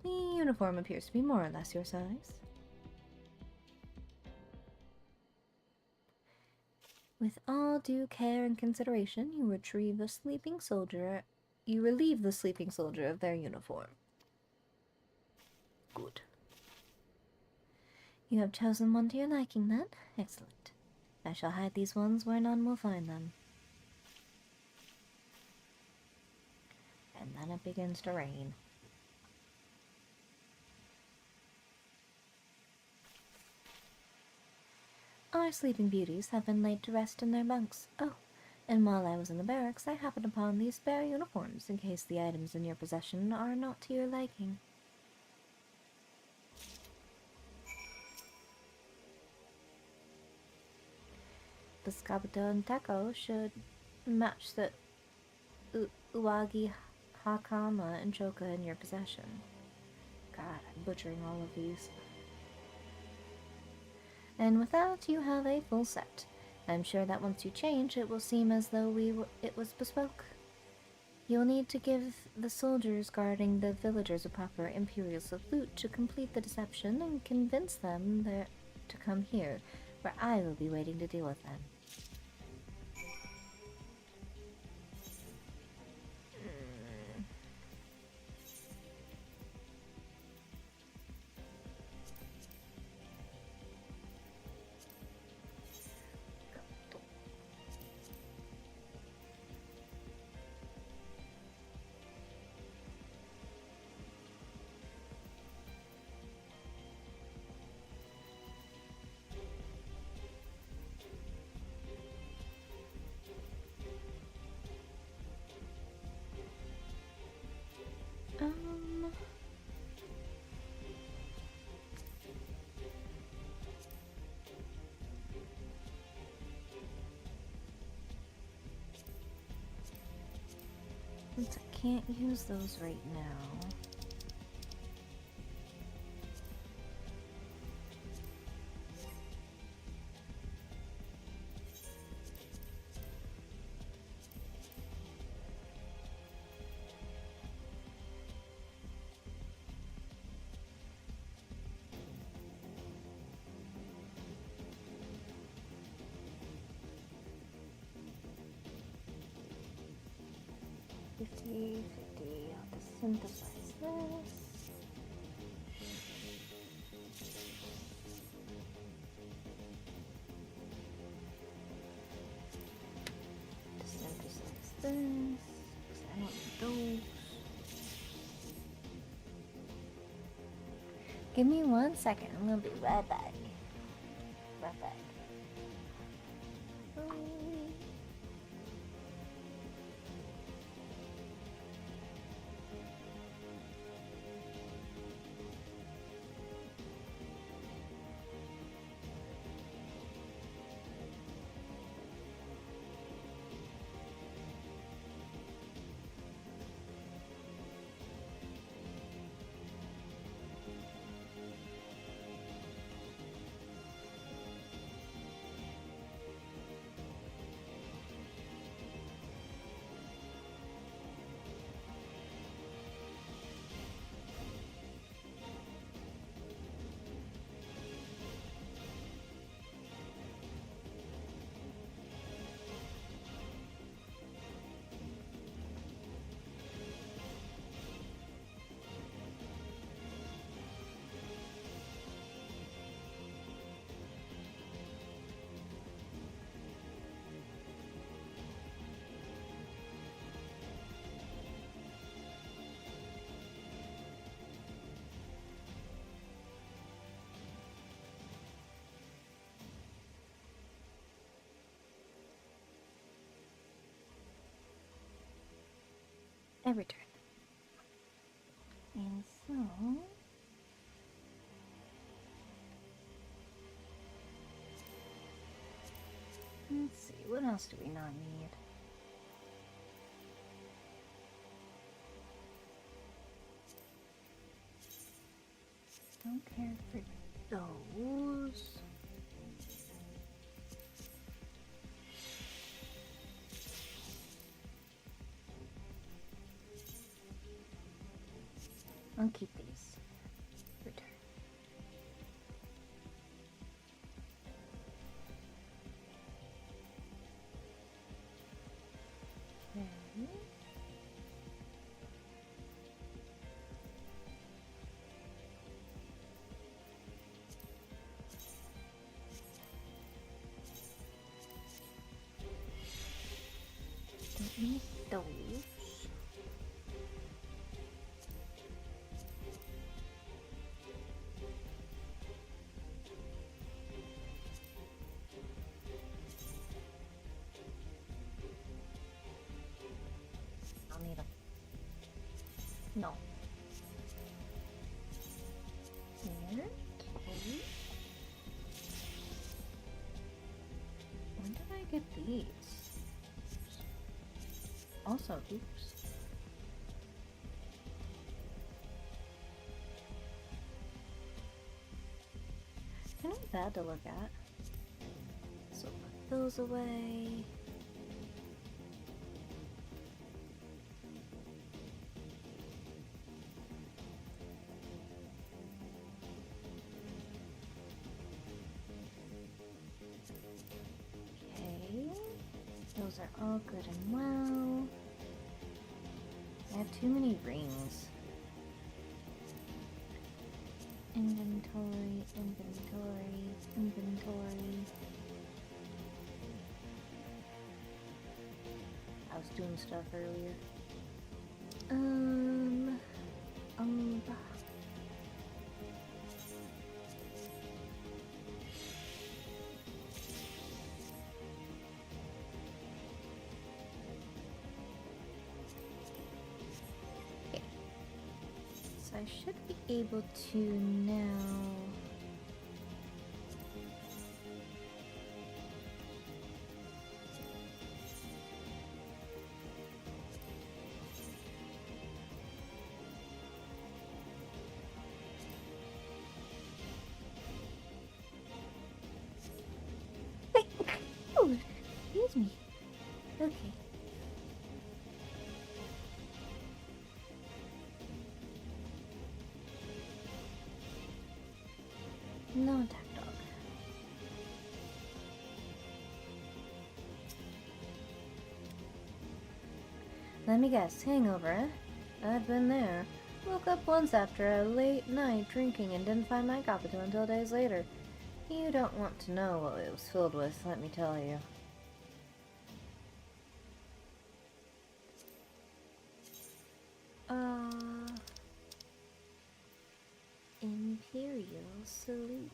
The uniform appears to be more or less your size. With all due care and consideration, you relieve the sleeping soldier of their uniform. Good. You have chosen one to your liking, then? Excellent. I shall hide these ones where none will find them. And then it begins to rain. Our sleeping beauties have been laid to rest in their bunks. Oh, and while I was in the barracks, I happened upon these spare uniforms, in case the items in your possession are not to your liking. The Scabato and Teko should match the Uwagi, Hakama, and Choka in your possession. God, I'm butchering all of these. And with that, you have a full set. I'm sure that once you change, it will seem as though it was bespoke. You'll need to give the soldiers guarding the villagers a proper Imperial salute to complete the deception and convince them to come here, where I will be waiting to deal with them. Since I can't use those right now. I'll just synthesize this. Synthesize this, because I don't need those. Give me 1 second, I'm gonna be right back. Right back. I return. And so... let's see, what else do we not need? Don't care for those. I'll keep these. Return. Okay. Don't need those. I'll need them. No. Here. Okay. When did I get these? Also, oops. Kind of bad to look at. So put those away. Okay. Those are all good and well. I have too many rings. Inventory, inventory, inventory. I was doing stuff earlier. Okay. So I should be able to now. Oh, excuse me. Okay. No attack dog. Let me guess, hangover, eh? I've been there. Woke up once after a late night drinking and didn't find my copy until days later. You don't want to know what it was filled with, let me tell you. Imperial salute.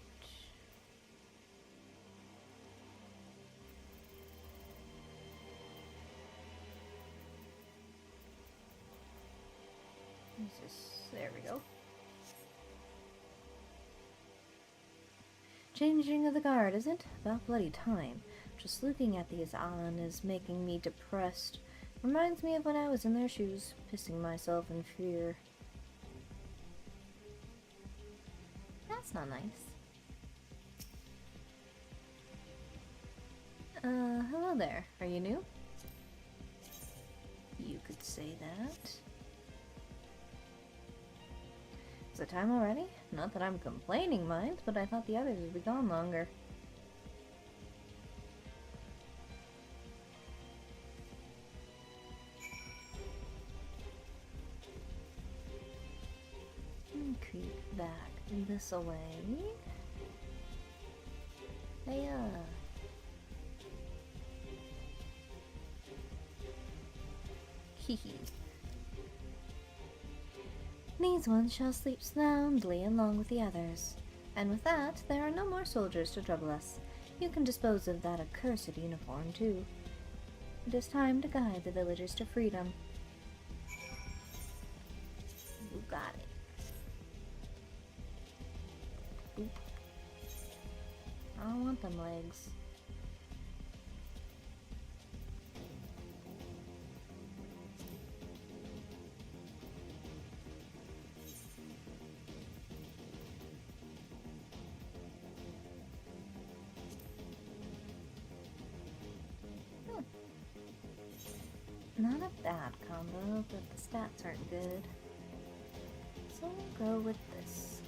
There we go. Changing of the guard, isn't? About bloody time. Just looking at these on is making me depressed. Reminds me of when I was in their shoes, pissing myself in fear. That's not nice. Hello there. Are you new? You could say that. Is it time already? Not that I'm complaining, mind, but I thought the others would be gone longer. Creep back this away. Hey, Hehe. These ones shall sleep soundly along with the others. And with that, there are no more soldiers to trouble us. You can dispose of that accursed uniform, too. It is time to guide the villagers to freedom. body. Oop. I don't want them legs. Not a bad combo, but the stats aren't good. So we'll go with this.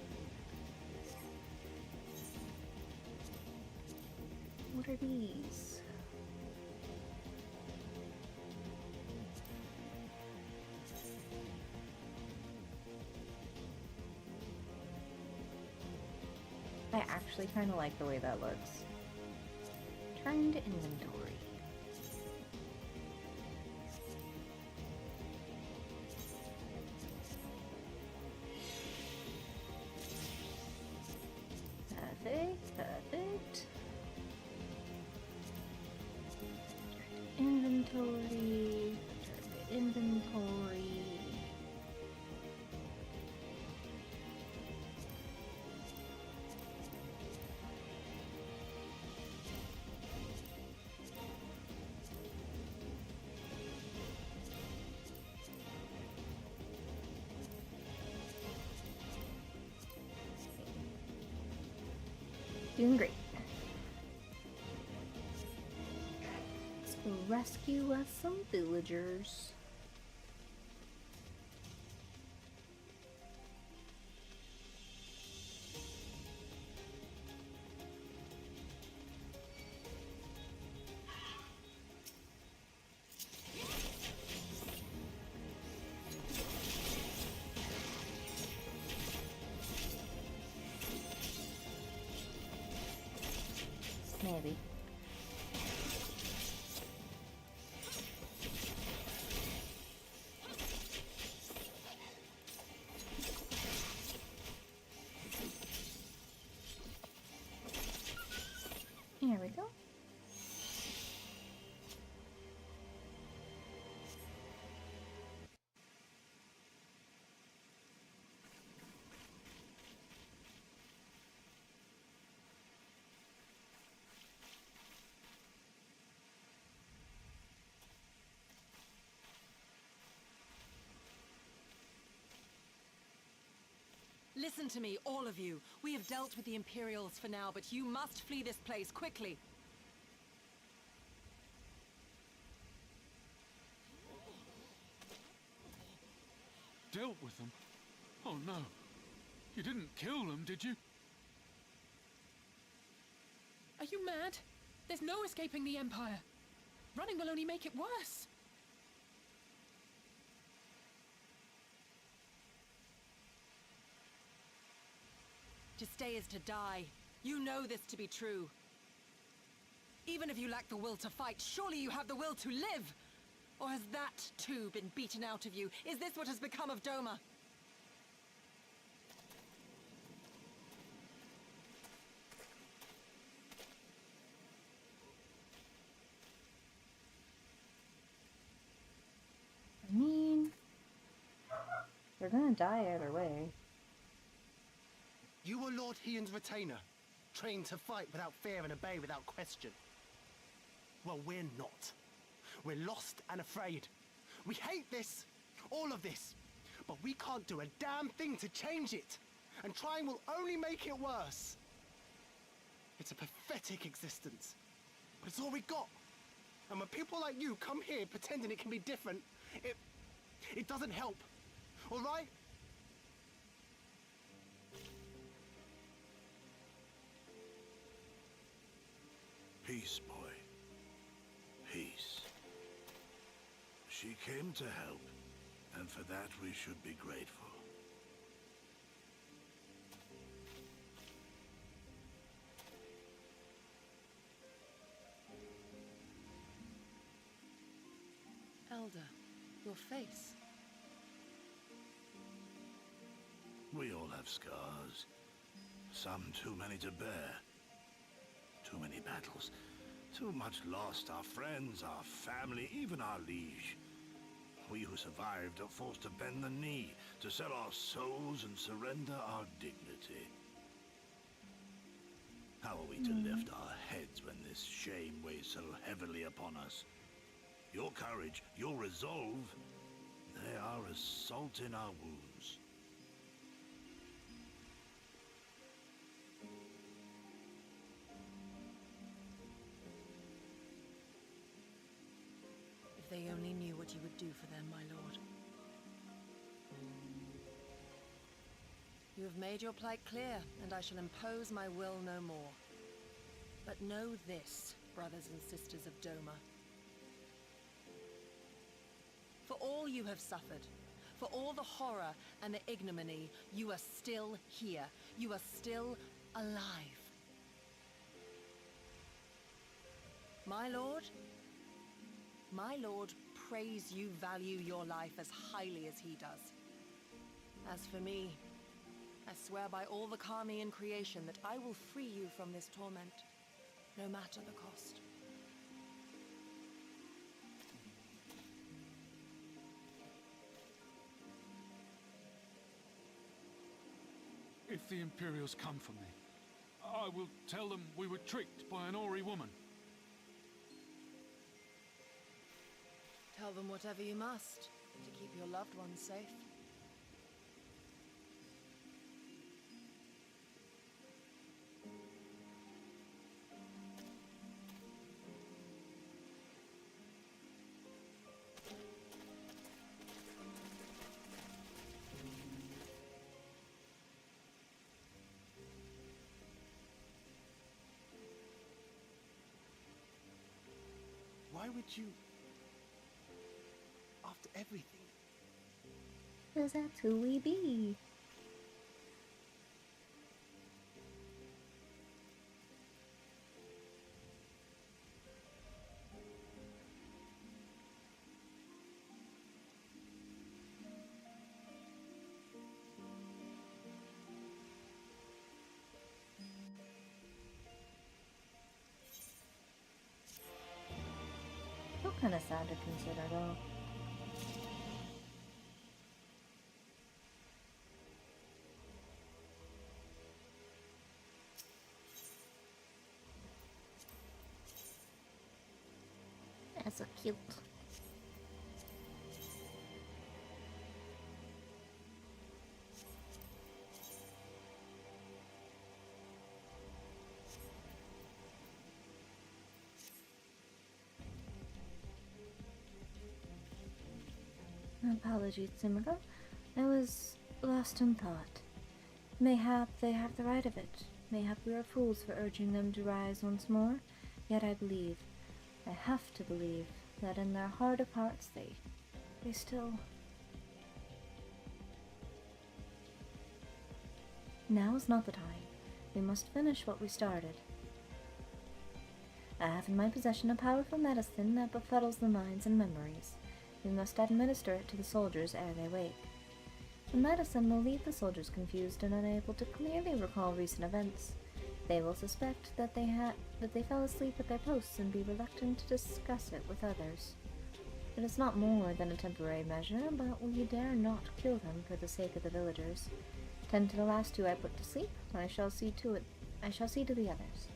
What are these? I actually kind of like the way that looks. Turn to inventory. Perfect. Inventory. Inventory. Doing great. Let's go rescue us some villagers. Maybe. Here we go. Listen to me, all of you. We have dealt with the Imperials for now, but you must flee this place quickly. Dealt with them? Oh no. You didn't kill them, did you? Are you mad? There's no escaping the Empire. Running will only make it worse. To stay is to die. You know this to be true. Even if you lack the will to fight, surely you have the will to live! Or has that, too, been beaten out of you? Is this what has become of Doma? I mean, they're gonna die either way. You were Lord Hien's retainer, trained to fight without fear and obey without question. Well, we're not. We're lost and afraid. We hate this, all of this, but we can't do a damn thing to change it, and trying will only make it worse. It's a pathetic existence, but it's all we got. And when people like you come here pretending it can be different, it doesn't help, all right? Peace, boy. Peace. She came to help, and for that we should be grateful. Elder, your face. We all have scars. Some too many to bear. Too many battles. Too much lost. Our friends, our family, even our liege. We who survived are forced to bend the knee, to sell our souls and surrender our dignity. How are we to lift our heads when this shame weighs so heavily upon us? Your courage, your resolve, they are as salt in our wounds. If they only knew what you would do for them, my lord. You have made your plight clear, and I shall impose my will no more. But know this, brothers and sisters of Doma. For all you have suffered, for all the horror and the ignominy, you are still here. You are still alive. My lord prays you value your life as highly as he does. As for me, I swear by all the Kami in creation that I will free you from this torment, no matter the cost. If the Imperials come for me, I will tell them we were tricked by an Ori woman. Tell them whatever you must to keep your loved ones safe. Why would you? After everything. 'Cause that's who we be. Still kind of sad to consider, though. That's so cute. Apologies, Simiko. I was lost in thought. Mayhap they have the right of it. Mayhap we are fools for urging them to rise once more. Yet I believe, I have to believe, that in their heart of hearts they still... Now is not the time. We must finish what we started. I have in my possession a powerful medicine that befuddles the minds and memories. We must administer it to the soldiers ere they wake. The medicine will leave the soldiers confused and unable to clearly recall recent events. They will suspect that they fell asleep at their posts and be reluctant to discuss it with others. It is not more than a temporary measure, but we dare not kill them for the sake of the villagers. Tend to the last two I put to sleep. I shall see to the others.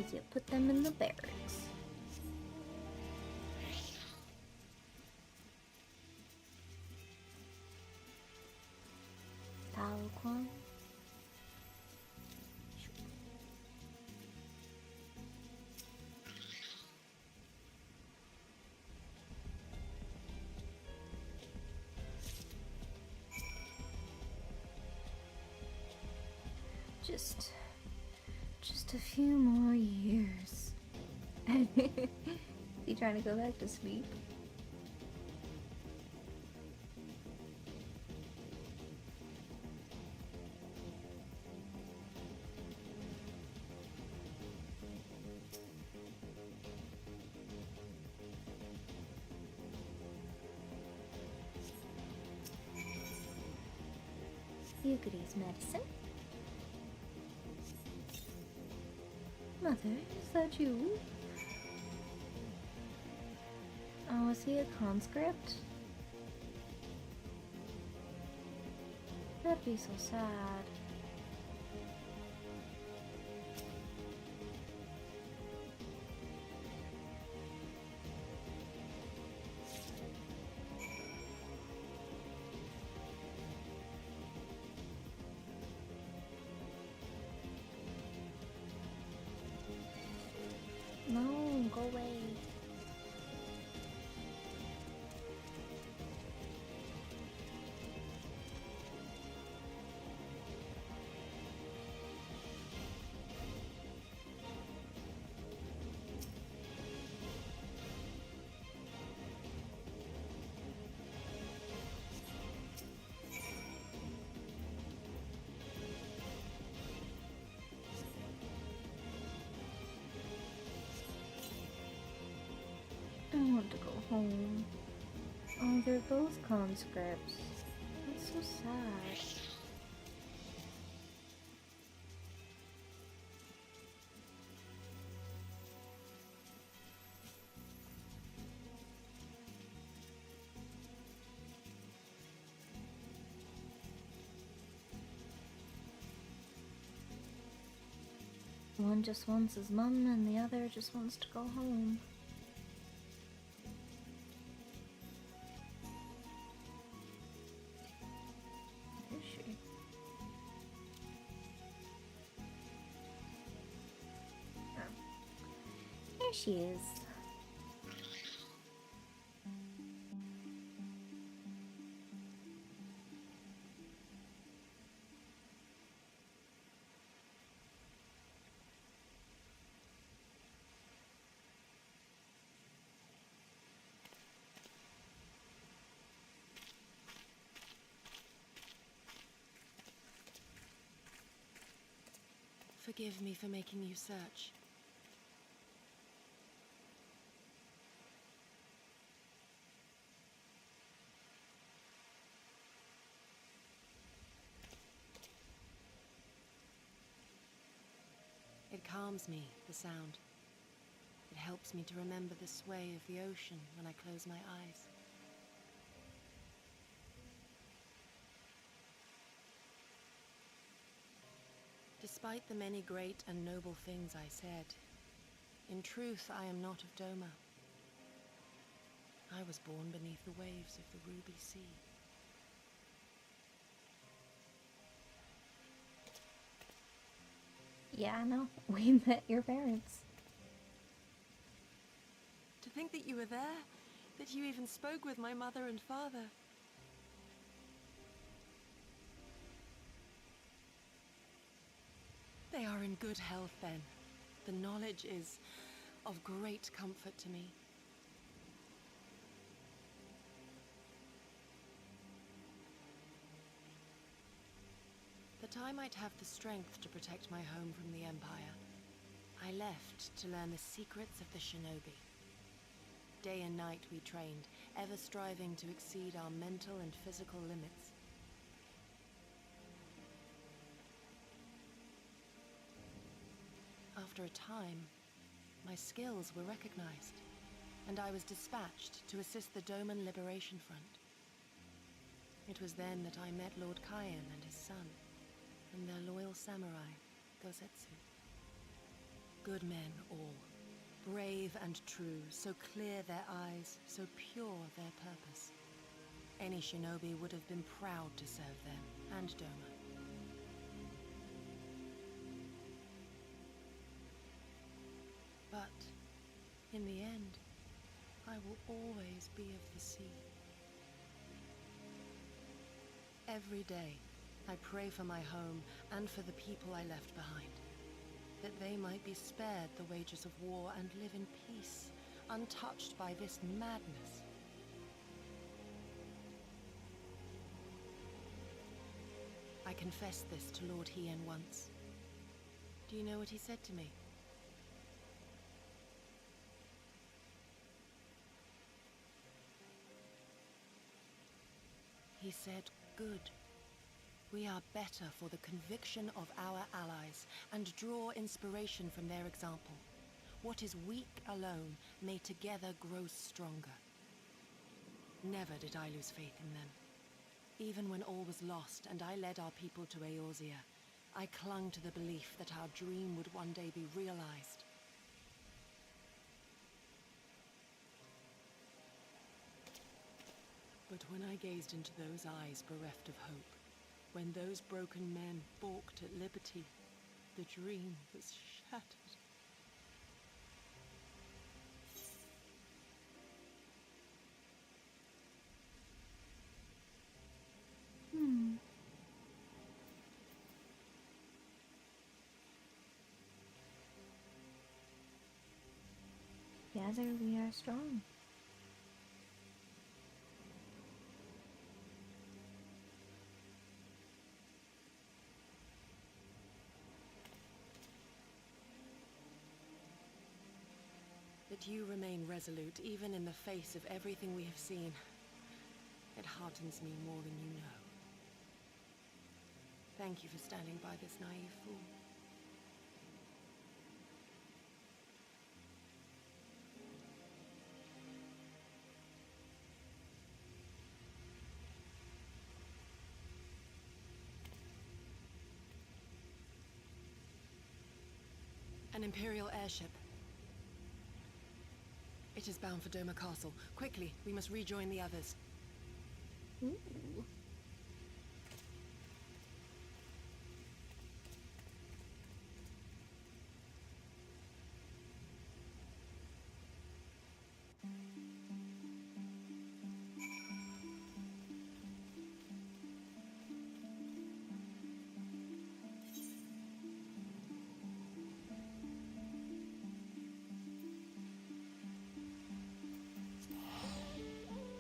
As you put them in the barracks. Talquan. Just a few more years. Is he trying to go back to sleep? You could use medicine. Mother, is that you? Oh, is he a conscript? That'd be so sad. No, go away. I want to go home. Oh, they're both conscripts. That's so sad. One just wants his mum and the other just wants to go home. Where is she? Oh. There she is. Forgive me for making you search. It calms me, the sound. It helps me to remember the sway of the ocean when I close my eyes. Despite the many great and noble things I said, in truth I am not of Doma. I was born beneath the waves of the Ruby Sea. Yeah, I know. We met your parents. To think that you were there, that you even spoke with my mother and father. They are in good health, then. The knowledge is of great comfort to me. That I might have the strength to protect my home from the Empire, I left to learn the secrets of the shinobi. Day and night we trained, ever striving to exceed our mental and physical limits. After a time, my skills were recognized, and I was dispatched to assist the Doman Liberation Front. It was then that I met Lord Kayan and his son, and their loyal samurai, Gosetsu. Good men all, brave and true, so clear their eyes, so pure their purpose. Any shinobi would have been proud to serve them, and Doma. But, in the end, I will always be of the sea. Every day, I pray for my home and for the people I left behind, that they might be spared the wages of war and live in peace, untouched by this madness. I confessed this to Lord Hien once. Do you know what he said to me? He said, "Good. We are better for the conviction of our allies, and draw inspiration from their example. What is weak alone may together grow stronger. Never did I lose faith in them. Even when all was lost and I led our people to Eorzea, I clung to the belief that our dream would one day be realized. But when I gazed into those eyes bereft of hope, when those broken men balked at liberty, the dream was shattered. Together we are strong. That you remain resolute even in the face of everything we have seen. It heartens me more than you know. Thank you for standing by this naive fool. An Imperial airship. It is bound for Doma Castle. Quickly, we must rejoin the others. Ooh.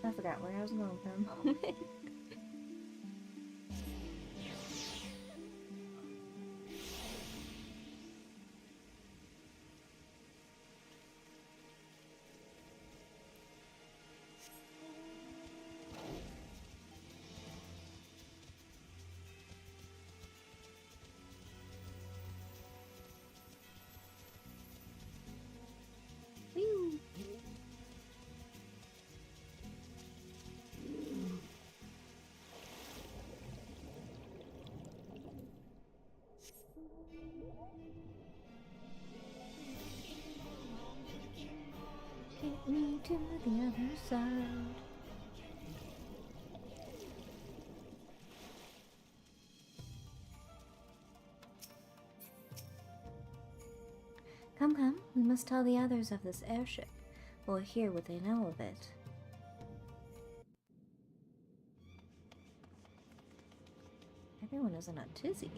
I forgot where I was going for a moment. Whew. Get me to the other side. Come, come, we must tell the others of this airship. We'll hear what they know of it. Everyone is in a tizzy.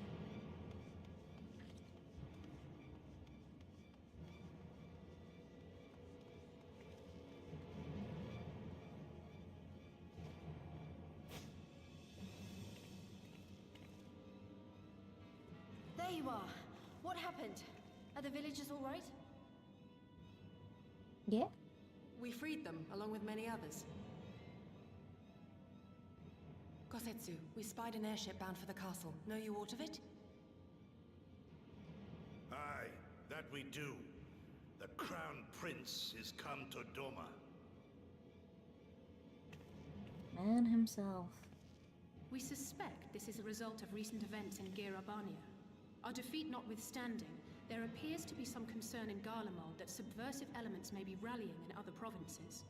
There you are. What happened? Are the villagers all right? Yeah? We freed them, along with many others. Kosetsu, we spied an airship bound for the castle. Know you aught of it? Aye, that we do. The Crown Prince is come to Doma. Man himself. We suspect this is a result of recent events in Girabania. Our defeat notwithstanding, there appears to be some concern in Garlemald that subversive elements may be rallying in other provinces.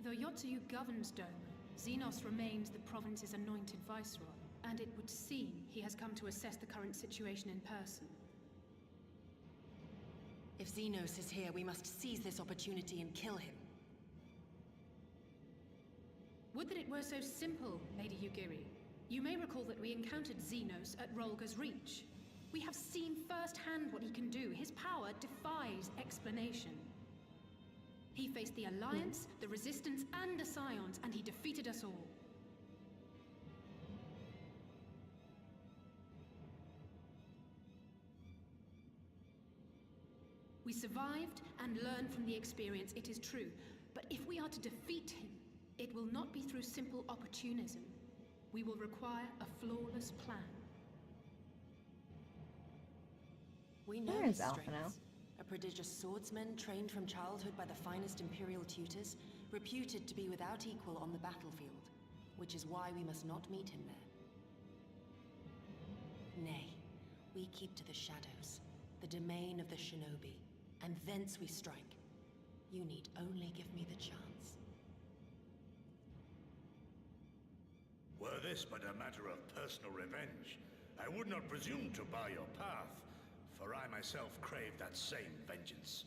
Though Yotsuyu governs Doma, Xenos remains the province's anointed viceroy, and it would seem he has come to assess the current situation in person. If Xenos is here, we must seize this opportunity and kill him. Would that it were so simple, Lady Yugiri. You may recall that we encountered Xenos at Rolga's Reach. We have seen firsthand what he can do. His power defies explanation. He faced the Alliance, the Resistance, and the Scions, and he defeated us all. We survived and learned from the experience, it is true. But if we are to defeat him, it will not be through simple opportunism. We will require a flawless plan. We know Where his is Alpha strengths. now? A prodigious swordsman trained from childhood by the finest Imperial tutors, reputed to be without equal on the battlefield, which is why we must not meet him there. Nay, we keep to the shadows, the domain of the shinobi, and thence we strike. You need only give me the chance. Were this but a matter of personal revenge, I would not presume to bar your path, for I myself crave that same vengeance.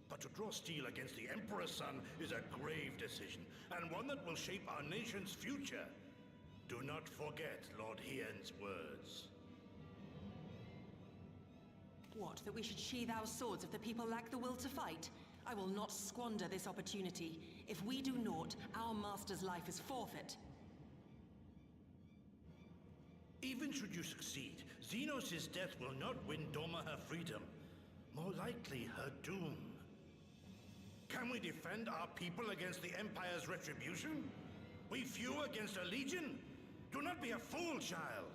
But to draw steel against the Emperor's son is a grave decision, and one that will shape our nation's future. Do not forget Lord Hien's words. What, that we should sheathe our swords if the people lack the will to fight? I will not squander this opportunity. If we do naught, our master's life is forfeit. Even should you succeed, Xenos' death will not win Doma her freedom. More likely, her doom. Can we defend our people against the Empire's retribution? We few against a legion? Do not be a fool, child!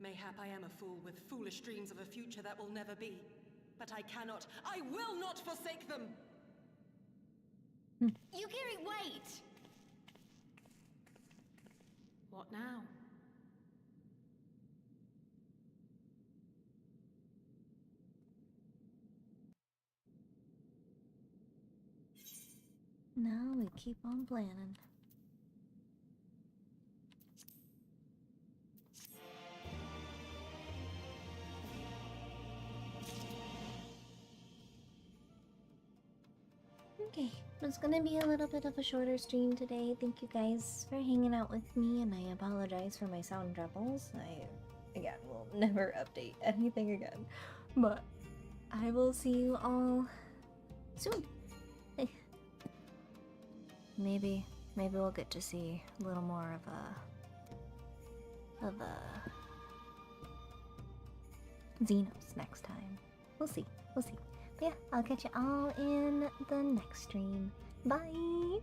Mayhap I am a fool with foolish dreams of a future that will never be. But I cannot, I will not forsake them! Yukiri, wait! What now? Now we keep on planning. Okay, it's gonna be a little bit of a shorter stream today. Thank you guys for hanging out with me, and I apologize for my sound troubles. I, again, will never update anything again. But I will see you all soon. Maybe we'll get to see a little more of a Xenos next time. We'll see. But yeah, I'll catch you all in the next stream. Bye!